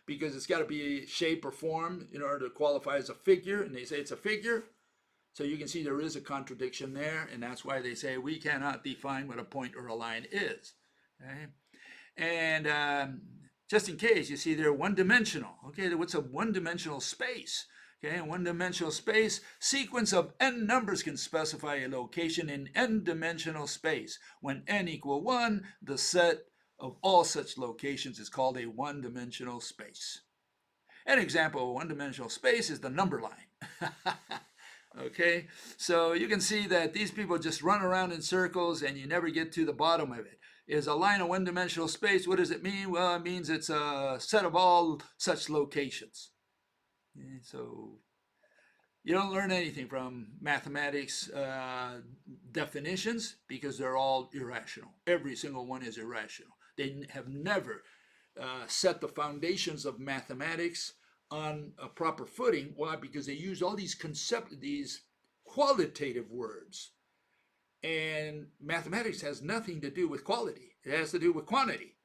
because it's got to be shape or form in order to qualify as a figure. And they say it's a figure. So you can see there is a contradiction there. And that's why they say we cannot define what a point or a line is. Okay? And just in case, you see they're one-dimensional. Okay, what's a one-dimensional space? Okay, in one-dimensional space, sequence of n numbers can specify a location in n-dimensional space. When n equal 1, the set of all such locations is called a one-dimensional space. An example of a one-dimensional space is the number line. Okay, so you can see that these people just run around in circles and you never get to the bottom of it. Is a line of one-dimensional space, what does it mean? Well, it means it's a set of all such locations. Okay, so you don't learn anything from mathematics definitions because they're all irrational. Every single one is irrational. They have never set the foundations of mathematics on a proper footing. Why? Because they use all these qualitative words. And mathematics has nothing to do with quality. It has to do with quantity.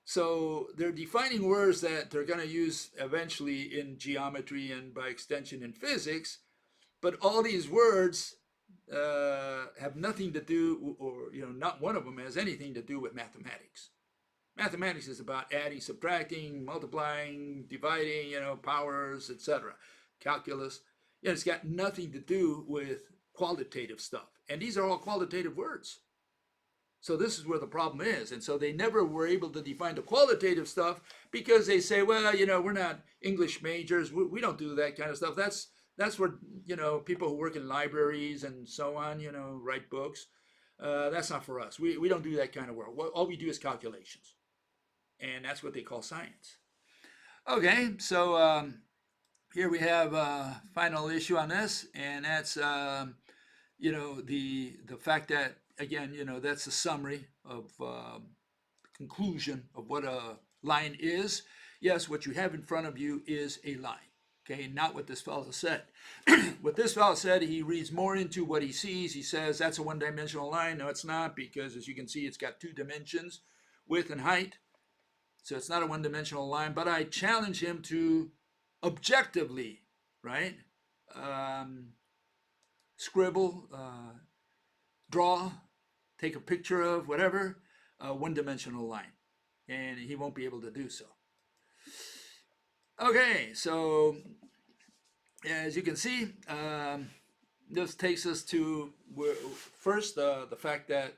So they're defining words that they're going to use eventually in geometry and by extension in physics. But all these words have nothing to do, or not one of them has anything to do with mathematics. Mathematics is about adding, subtracting, multiplying, dividing, powers, etc. Calculus. It's got nothing to do with qualitative stuff. And these are all qualitative words. So this is where the problem is. And so they never were able to define the qualitative stuff because they say, well, we're not English majors. We don't do that kind of stuff. That's where, people who work in libraries and so on, write books. That's not for us. We don't do that kind of work. All we do is calculations. And that's what they call science. Okay, so here we have a final issue on this, and that's the fact that, again, that's a summary of conclusion of what a line is. Yes, what you have in front of you is a line. Okay, not what this fellow said. What this fellow said, he reads more into what he sees. He says that's a one-dimensional line. No, it's not, because as you can see, it's got two dimensions, width and height. So it's not a one-dimensional line, but I challenge him to objectively, right, scribble, draw, take a picture of, whatever, a one-dimensional line. And he won't be able to do so. Okay, so as you can see, this takes us to first the fact that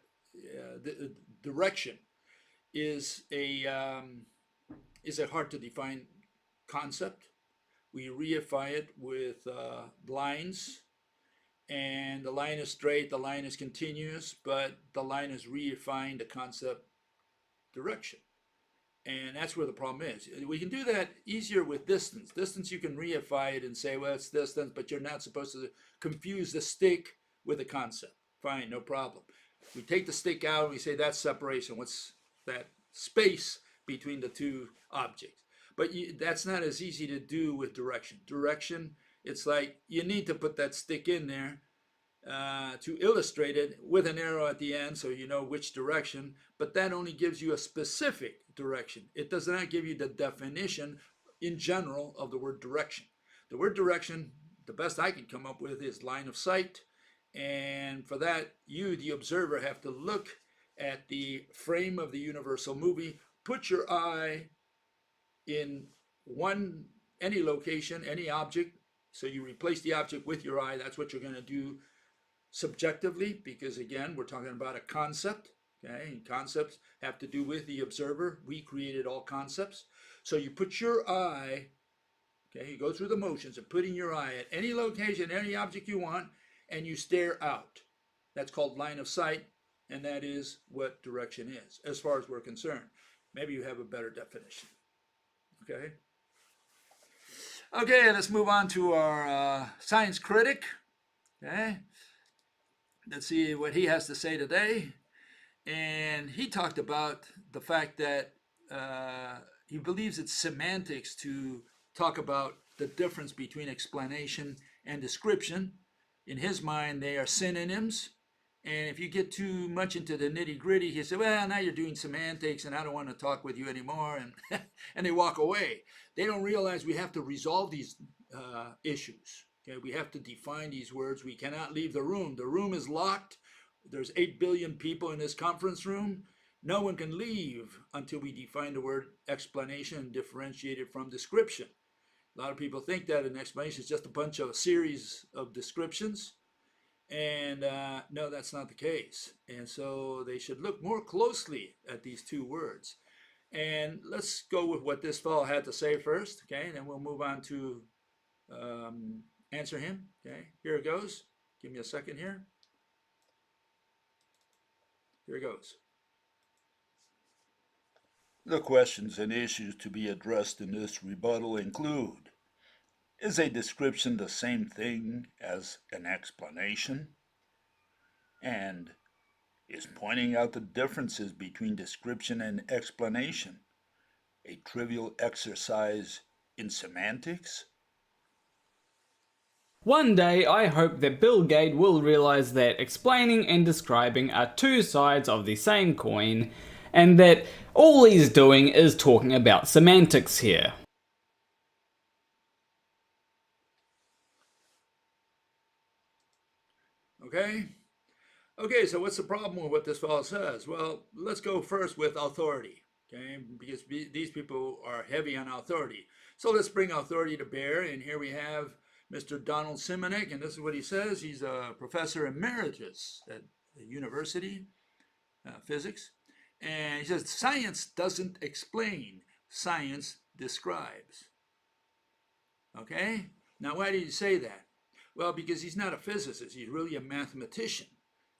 the direction is a hard to define concept. We reify it with lines, and the line is straight, the line is continuous, but the line is reifying the concept direction. And that's where the problem is. We can do that easier with distance. Distance, you can reify it and say, well, it's distance, but you're not supposed to confuse the stick with a concept. Fine, no problem. We take the stick out and we say that's separation. What's that space between the two objects? But that's not as easy to do with direction. Direction, it's like you need to put that stick in there to illustrate it with an arrow at the end so you know which direction, but that only gives you a specific direction. It does not give you the definition in general of the word direction. The word direction, the best I can come up with, is line of sight, and for that you, the observer, have to look at the frame of the universal movie, put your eye in any location, any object, so you replace the object with your eye. That's what you're going to do subjectively, because again, we're talking about a concept. Okay, and concepts have to do with the observer. We created all concepts. So you put your eye, okay, you go through the motions of putting your eye at any location, any object you want, and you stare out. That's called line of sight, and that is what direction is, as far as we're concerned. Maybe you have a better definition. Okay. Okay, let's move on to our science critic. Okay. Let's see what he has to say today. And he talked about the fact that he believes it's semantics to talk about the difference between explanation and description. In his mind, they are synonyms. And if you get too much into the nitty-gritty, he said, well, now you're doing semantics and I don't want to talk with you anymore. And, and they walk away. They don't realize we have to resolve these issues. Okay? We have to define these words. We cannot leave the room. The room is locked. There's 8 billion people in this conference room. No one can leave until we define the word explanation and differentiate it from description. A lot of people think that an explanation is just a series of descriptions. And no, that's not the case. And so they should look more closely at these two words. And let's go with what this fellow had to say first, okay? And then we'll move on to answer him. Okay, here it goes. Give me a second here. Here it goes. The questions and issues to be addressed in this rebuttal include: is a description the same thing as an explanation? And is pointing out the differences between description and explanation a trivial exercise in semantics? One day, I hope that Bill Gates will realize that explaining and describing are two sides of the same coin, and that all he's doing is talking about semantics here. Okay? Okay, so what's the problem with what this fellow says? Well, let's go first with authority, okay? Because these people are heavy on authority. So let's bring authority to bear, and here we have Mr. Donald Simonek, and this is what he says. He's a professor emeritus at the university, physics, and he says, science doesn't explain, science describes. Okay? Now, why did he say that? Well, because he's not a physicist, he's really a mathematician.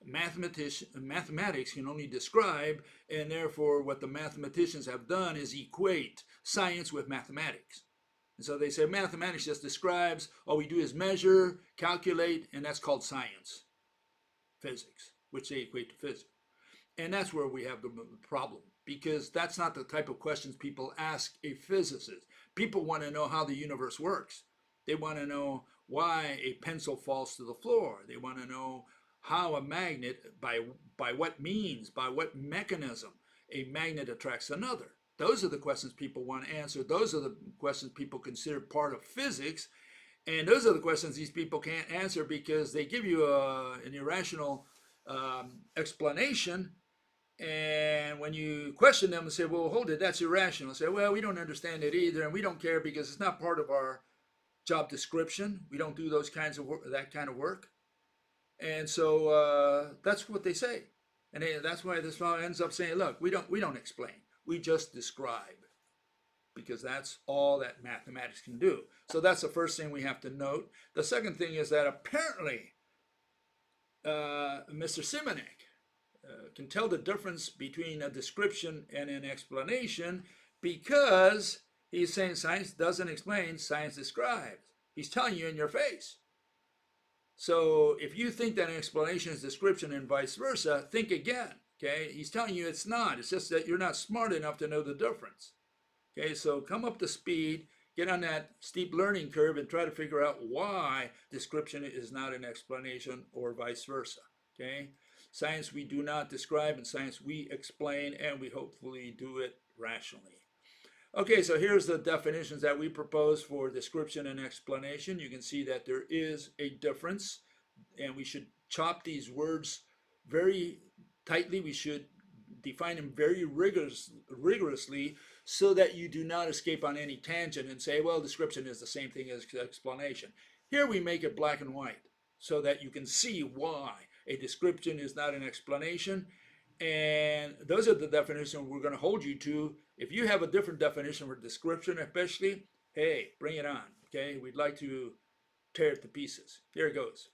Mathematics can only describe, and therefore what the mathematicians have done is equate science with mathematics. And so they say mathematics just describes, all we do is measure, calculate, and that's called science, physics, which they equate to physics. And that's where we have the problem, because that's not the type of questions people ask a physicist. People want to know how the universe works. They want to know why a pencil falls to the floor. They want to know how a magnet, by what means, by what mechanism, a magnet attracts another. Those are the questions people want to answer. Those are the questions people consider part of physics. And those are the questions these people can't answer because they give you an irrational explanation. And when you question them and say, well, hold it, that's irrational. Say, well, we don't understand it either, and we don't care because it's not part of our job description. We don't do those kinds of work, that kind of work. And so that's what they say. And that's why this fellow ends up saying, look, we don't explain. We just describe, because that's all that mathematics can do. So that's the first thing we have to note. The second thing is that apparently Mr. Simonek can tell the difference between a description and an explanation because he's saying science doesn't explain, science describes. He's telling you in your face. So if you think that an explanation is description and vice versa, think again. Okay, he's telling you it's not. It's just that you're not smart enough to know the difference. Okay, so come up to speed, get on that steep learning curve, and try to figure out why description is not an explanation or vice versa. Okay, science we do not describe, and science we explain, and we hopefully do it rationally. Okay, so here's the definitions that we propose for description and explanation. You can see that there is a difference, and we should chop these words very tightly. We should define them very rigorously so that you do not escape on any tangent and say, well, description is the same thing as explanation. Here we make it black and white so that you can see why a description is not an explanation. And those are the definitions we're going to hold you to. If you have a different definition for description, especially, hey, bring it on. Okay, we'd like to tear it to pieces. Here it goes.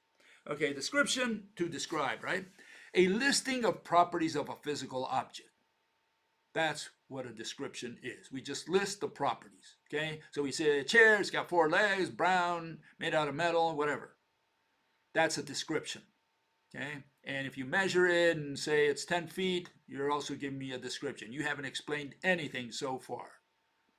Okay, description, to describe, right? A listing of properties of a physical object. That's what a description is. We just list the properties. Okay, so we say a chair, it's got 4 legs, brown, made out of metal, whatever. That's a description. Okay, and if you measure it and say it's 10 feet, you're also giving me a description. You haven't explained anything so far.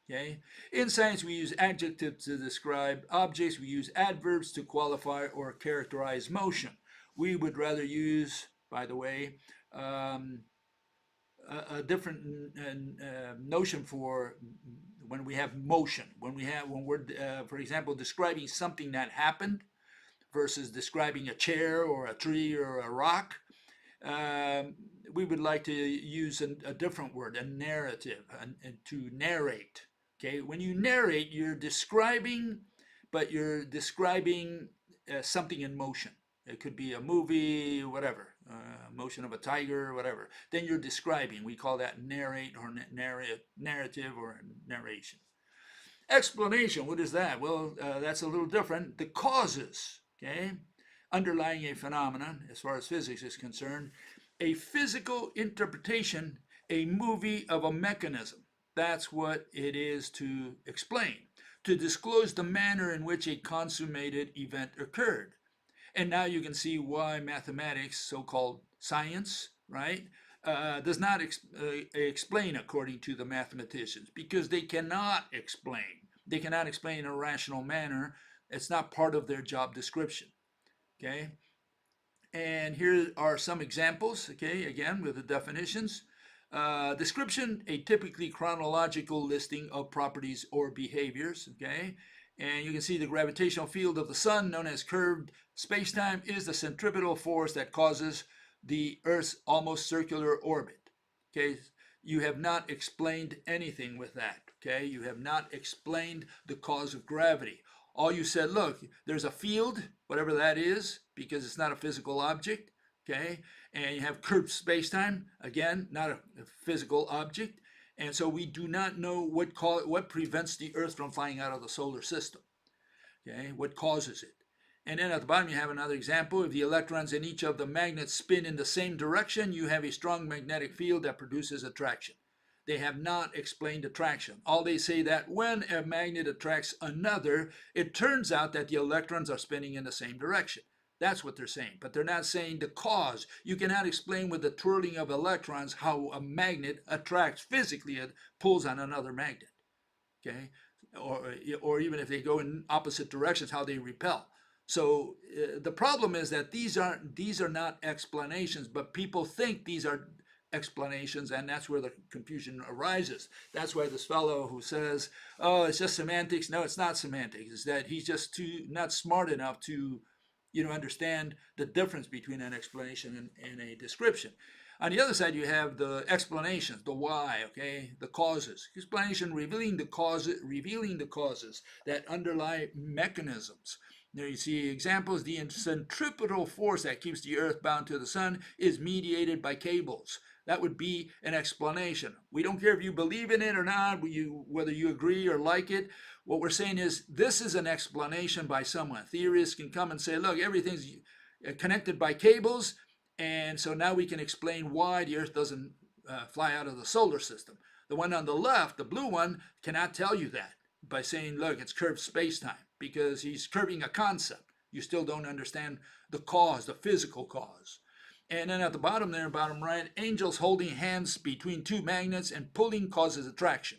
Okay, in science we use adjectives to describe objects. We use adverbs to qualify or characterize motion. We would rather use, by the way, a different notion for when we have motion. When we're, for example, describing something that happened versus describing a chair or a tree or a rock, we would like to use a different word, a narrative, and to narrate. Okay, when you narrate, you're describing, but you're describing something in motion. It could be a movie, whatever, motion of a tiger, whatever. Then you're describing. We call that narrate or narrative or narration. Explanation, what is that? Well, that's a little different. The causes, okay, underlying a phenomenon, as far as physics is concerned, a physical interpretation, a movie of a mechanism. That's what it is to explain, to disclose the manner in which a consummated event occurred. And now you can see why mathematics, so-called science, right, does not explain according to the mathematicians, because they cannot explain. They cannot explain in a rational manner. It's not part of their job description. Okay, and here are some examples. Okay, again with the definitions. Description, a typically chronological listing of properties or behaviors. Okay, and you can see the gravitational field of the sun, known as curved spacetime, is the centripetal force that causes the Earth's almost circular orbit. Okay, you have not explained anything with that. Okay, you have not explained the cause of gravity. All you said, look, there's a field, whatever that is, because it's not a physical object. Okay, and you have curved spacetime, again, not a physical object. And so we do not know what prevents the Earth from flying out of the solar system. Okay, what causes it? And then at the bottom you have another example. If the electrons in each of the magnets spin in the same direction, you have a strong magnetic field that produces attraction. They have not explained attraction. All they say that when a magnet attracts another, it turns out that the electrons are spinning in the same direction. That's what they're saying, but they're not saying the cause. You cannot explain with the twirling of electrons how a magnet attracts physically, it pulls on another magnet. Okay, or even if they go in opposite directions, how they repel. So the problem is that these are not explanations, but people think these are explanations, and that's where the confusion arises. That's why this fellow who says, "Oh, it's just semantics," no, it's not semantics. It's that he's just not smart enough to understand the difference between an explanation and a description. On the other side, you have the explanations, the why, okay, the causes. Explanation revealing the causes that underlie mechanisms. There you see examples. The centripetal force that keeps the Earth bound to the sun is mediated by cables. That would be an explanation. We don't care if you believe in it or not, whether you agree or like it. What we're saying is this is an explanation by someone. Theorists can come and say, look, everything's connected by cables, and so now we can explain why the Earth doesn't fly out of the solar system. The one on the left, the blue one, cannot tell you that by saying, look, it's curved space-time, because he's curving a concept. You still don't understand the cause, the physical cause. And then at the bottom there, bottom right, angels holding hands between two magnets and pulling causes attraction.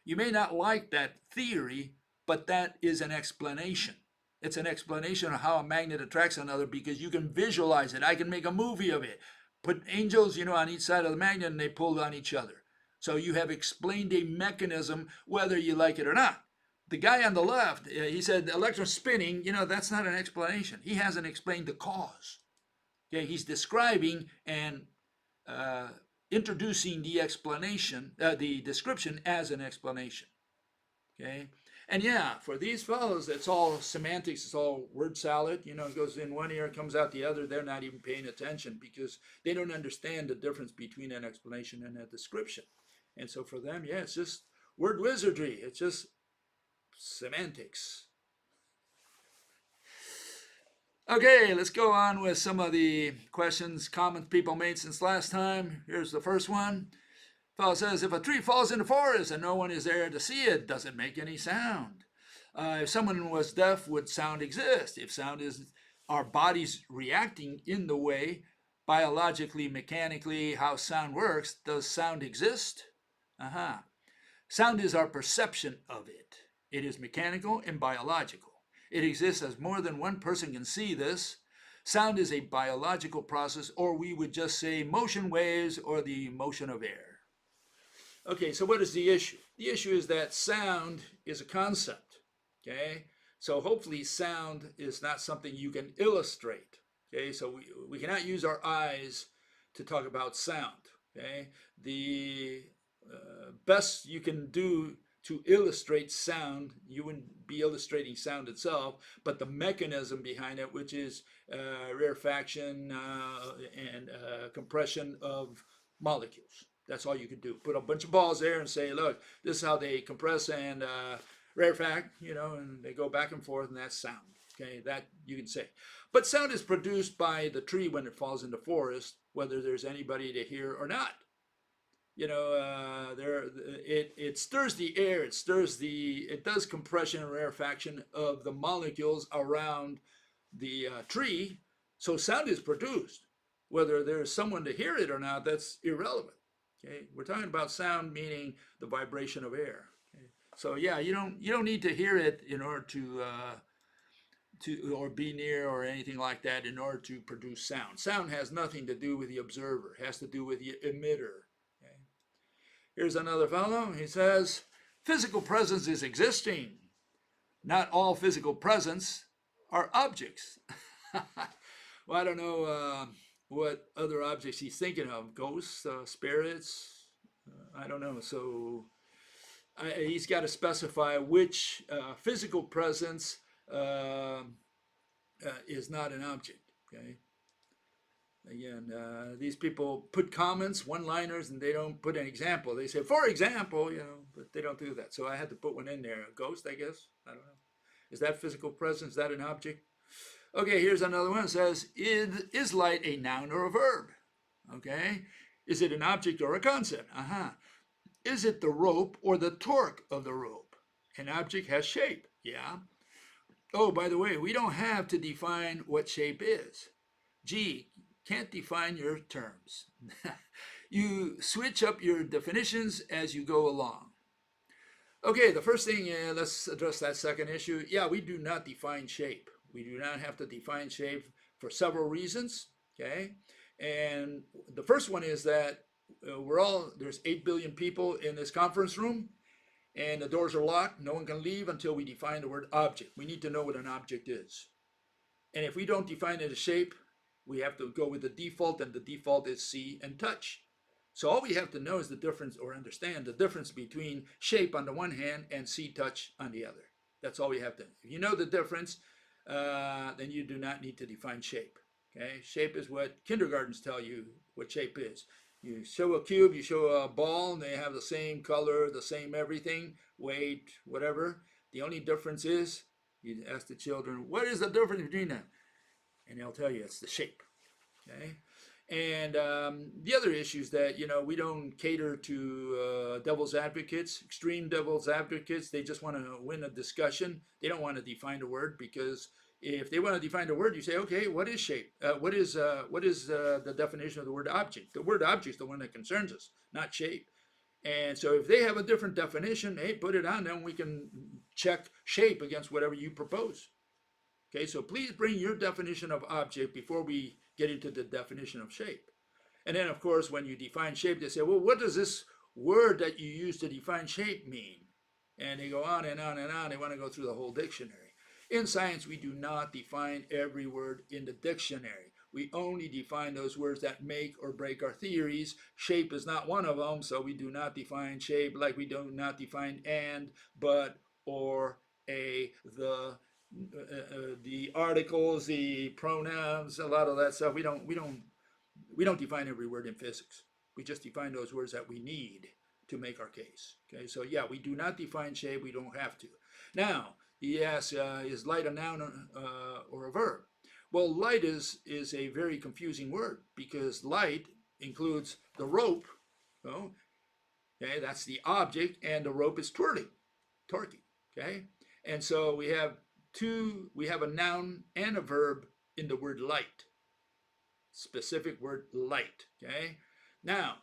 You may not like that theory, but that is an explanation. It's an explanation of how a magnet attracts another, because you can visualize it. I can make a movie of it. Put angels, on each side of the magnet, and they pull on each other. So you have explained a mechanism, whether you like it or not. The guy on the left, he said electrons spinning, that's not an explanation. He hasn't explained the cause. Okay, he's describing and introducing the explanation, the description as an explanation. Okay, and yeah, for these fellows, it's all semantics. It's all word salad. It goes in one ear, comes out the other. They're not even paying attention, because they don't understand the difference between an explanation and a description. And so for them, yeah, it's just word wizardry. It's just semantics. Okay, let's go on with some of the questions, comments people made since last time. Here's the first one. Fellow says, if a tree falls in the forest and no one is there to see it, does it make any sound? If someone was deaf, would sound exist? If sound is our bodies reacting in the way, biologically, mechanically, how sound works, does sound exist? Sound is our perception of it. It is mechanical and biological. It exists as more than one person can see this. Sound is a biological process, or we would just say motion waves or the motion of air. Okay, so what is the issue? The issue is that sound is a concept, okay? So hopefully sound is not something you can illustrate, okay? So we cannot use our eyes to talk about sound, okay? The best you can do to illustrate sound, you wouldn't be illustrating sound itself, but the mechanism behind it, which is rarefaction and compression of molecules. That's all you could do. Put a bunch of balls there and say, look, this is how they compress and Rarefact, and they go back and forth, and that's sound. Okay, that you can say. But sound is produced by the tree when it falls in the forest, whether there's anybody to hear or not. It stirs the air, it does compression and rarefaction of the molecules around the tree. So sound is produced. Whether there's someone to hear it or not, that's irrelevant. Okay, we're talking about sound, meaning the vibration of air. Okay? So yeah, you don't need to hear it in order to or be near or anything like that in order to produce sound. Sound has nothing to do with the observer; it has to do with the emitter. Okay? Here's another fellow. He says, "Physical presence is existing. Not all physical presence are objects." Well, I don't know what other objects he's thinking of. Ghosts, spirits. I don't know. So he's got to specify which physical presence is not an object. Okay. Again, these people put comments, one-liners, and they don't put an example. They say, for example, but they don't do that. So I had to put one in there. A ghost, I guess. I don't know. Is that physical presence? Is that an object? Okay, here's another one. It says, is light a noun or a verb? Okay. Is it an object or a concept? Is it the rope or the torque of the rope? An object has shape. Yeah. Oh, by the way, we don't have to define what shape is. Gee, can't define your terms. You switch up your definitions as you go along. Okay, the first thing, let's address that second issue. Yeah, we do not define shape. We do not have to define shape for several reasons. Okay, and the first one is that there's 8 billion people in this conference room, and the doors are locked. No one can leave until we define the word object. We need to know what an object is. And if we don't define it as shape, we have to go with the default, and the default is see and touch. So all we have to know is the difference, or understand the difference between shape on the one hand and see touch on the other. That's all we have to. If you know the difference, then you do not need to define shape. Okay, shape is what kindergartens tell you what shape is. You show a cube, you show a ball, and they have the same color, the same everything, weight, whatever. The only difference is you ask the children, what is the difference between them? And they'll tell you it's the shape. Okay. And the other issue is that we don't cater to devil's advocates, extreme devil's advocates. They just want to win a discussion. They don't want to define the word, because if they want to define the word, you say, okay, what is shape? What is the definition of the word object? The word object is the one that concerns us, not shape. And so if they have a different definition, hey, put it on, then we can check shape against whatever you propose. Okay, so please bring your definition of object before we get into the definition of shape. And then, of course, when you define shape, they say, well, what does this word that you use to define shape mean? And they go on and on and on. They want to go through the whole dictionary. In science, we do not define every word in the dictionary. We only define those words that make or break our theories. Shape is not one of them, so we do not define shape like we do not define and, but, or, a, the articles, the pronouns, a lot of that stuff. We don't define every word in physics. We just define those words that we need to make our case. Okay, so yeah, we do not define shape. We don't have to. Now, he asks, is light a noun or a verb? Well, light is a very confusing word, because light includes the rope. Okay, that's the object, and the rope is torquing. Okay, and so we have a noun and a verb in the word light. Specific word light. Okay. Now,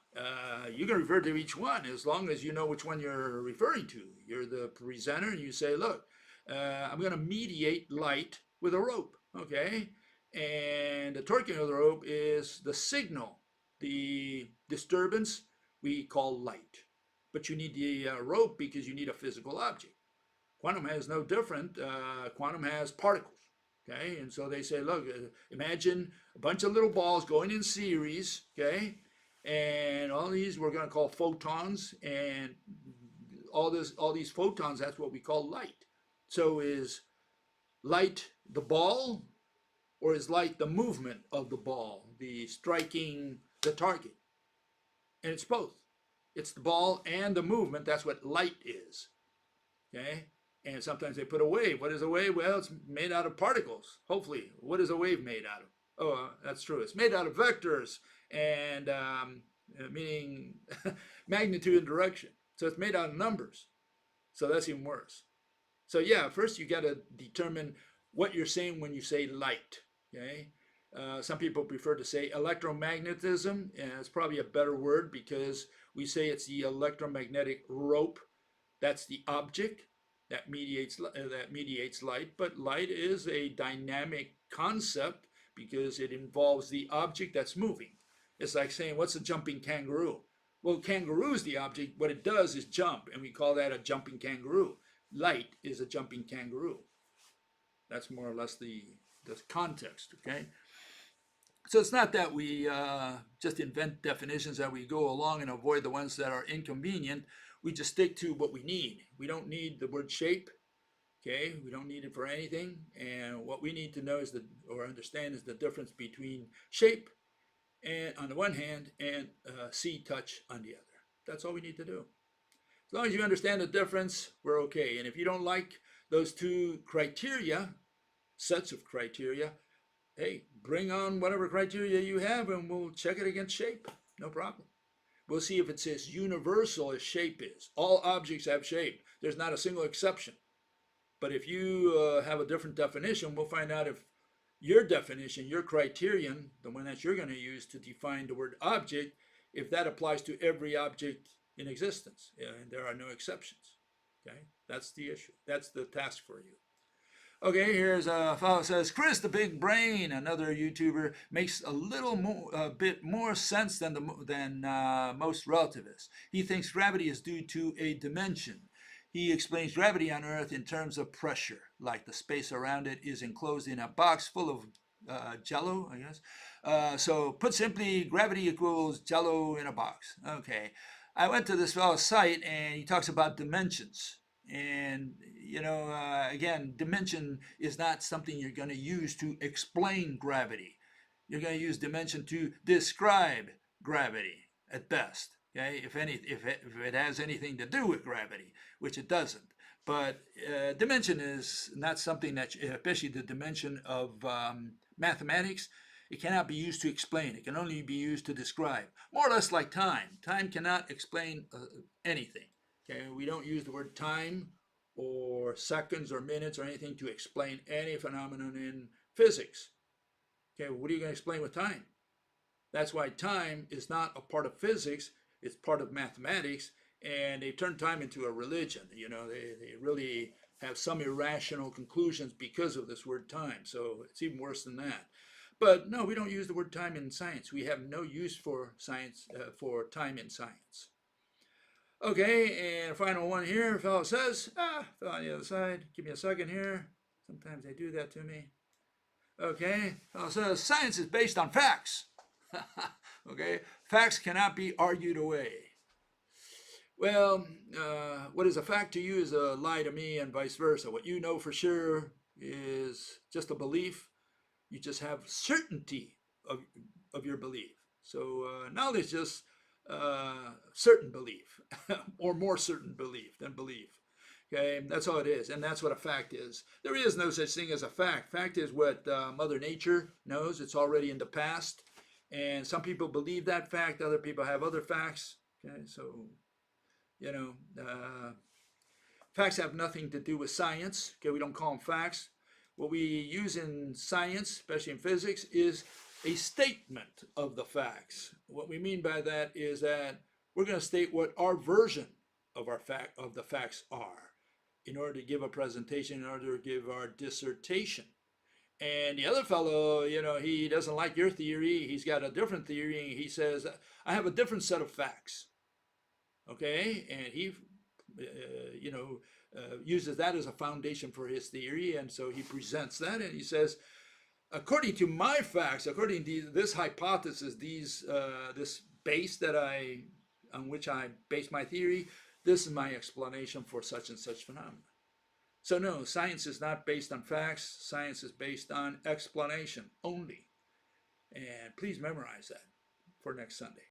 you can refer to each one as long as you know which one you're referring to. You're the presenter, and you say, look, I'm going to mediate light with a rope. Okay. And the torquing of the rope is the signal. The disturbance we call light. But you need the rope because you need a physical object. Quantum has no different. Quantum has particles. Okay, and so they say, look, imagine a bunch of little balls going in series. Okay, and all these we're going to call photons, and all these photons, that's what we call light. So is light the ball, or is light the movement of the ball, the striking the target? And it's both. It's the ball and the movement. That's what light is. Okay. And sometimes they put a wave. What is a wave? Well, it's made out of particles, hopefully. What is a wave made out of? Oh, that's true. It's made out of vectors, and meaning magnitude and direction. So it's made out of numbers. So that's even worse. So yeah, first you got to determine what you're saying when you say light. Okay. Some people prefer to say electromagnetism, and it's probably a better word because we say it's the electromagnetic rope. That's the object that mediates light. But light is a dynamic concept because it involves the object that's moving. It's like saying, what's a jumping kangaroo? Well, kangaroo is the object. What it does is jump, and we call that a jumping kangaroo. Light is a jumping kangaroo. That's more or less the context, okay? So it's not that we just invent definitions that we go along and avoid the ones that are inconvenient. We just stick to what we need. We don't need the word shape, okay? We don't need it for anything. And what we need to know is or understand is the difference between shape and on the one hand and see, touch on the other. That's all we need to do. As long as you understand the difference, we're okay. And if you don't like those two criteria, sets of criteria, hey, bring on whatever criteria you have and we'll check it against shape. No problem. We'll see if it's as universal as shape is. All objects have shape. There's not a single exception. But if you have a different definition, we'll find out if your definition, your criterion, the one that you're going to use to define the word object, if that applies to every object in existence. And there are no exceptions. Okay, that's the issue. That's the task for you. Okay, here's a fellow says, Chris the Big Brain, another YouTuber, makes a bit more sense than most relativists. He thinks gravity is due to a dimension. He explains gravity on Earth in terms of pressure, like the space around it is enclosed in a box full of jello, I guess. So put simply, gravity equals jello in a box. Okay, I went to this fellow's site and he talks about dimensions. And, again, dimension is not something you're going to use to explain gravity. You're going to use dimension to describe gravity at best. Okay, if it has anything to do with gravity, which it doesn't. But dimension is not something that, especially the dimension of mathematics, it cannot be used to explain. It can only be used to describe. More or less like time. Time cannot explain anything. Okay, we don't use the word time or seconds or minutes or anything to explain any phenomenon in physics. Okay, what are you going to explain with time? That's why time is not a part of physics, it's part of mathematics, and they turned time into a religion. They really have some irrational conclusions because of this word time, so it's even worse than that. But no, we don't use the word time in science. We have no use for science, for time in science. Okay, and final one here, fellow says, fell on the other side, give me a second here. Sometimes they do that to me. Okay, fellow says, science is based on facts. Okay, facts cannot be argued away. Well, what is a fact to you is a lie to me and vice versa. What you know for sure is just a belief. You just have certainty of your belief. So knowledge is certain belief or more certain belief than belief. Okay, that's all it is, and that's what a fact is. There is no such thing as a fact. Fact is what Mother Nature knows. It's already in the past, and some people believe that fact. Other people have other facts. Okay, so facts have nothing to do with science. Okay, we don't call them facts. What we use in science, especially in physics, is a statement of the facts. What we mean by that is that we're going to state what our version of the facts are in order to give a presentation, in order to give our dissertation. And the other fellow, he doesn't like your theory. He's got a different theory. And he says, I have a different set of facts. Okay, and he, uses that as a foundation for his theory, and so he presents that, and he says, according to my facts, according to this hypothesis, this base on which I base my theory, this is my explanation for such and such phenomena. So no, science is not based on facts. Science is based on explanation only. And please memorize that for next Sunday.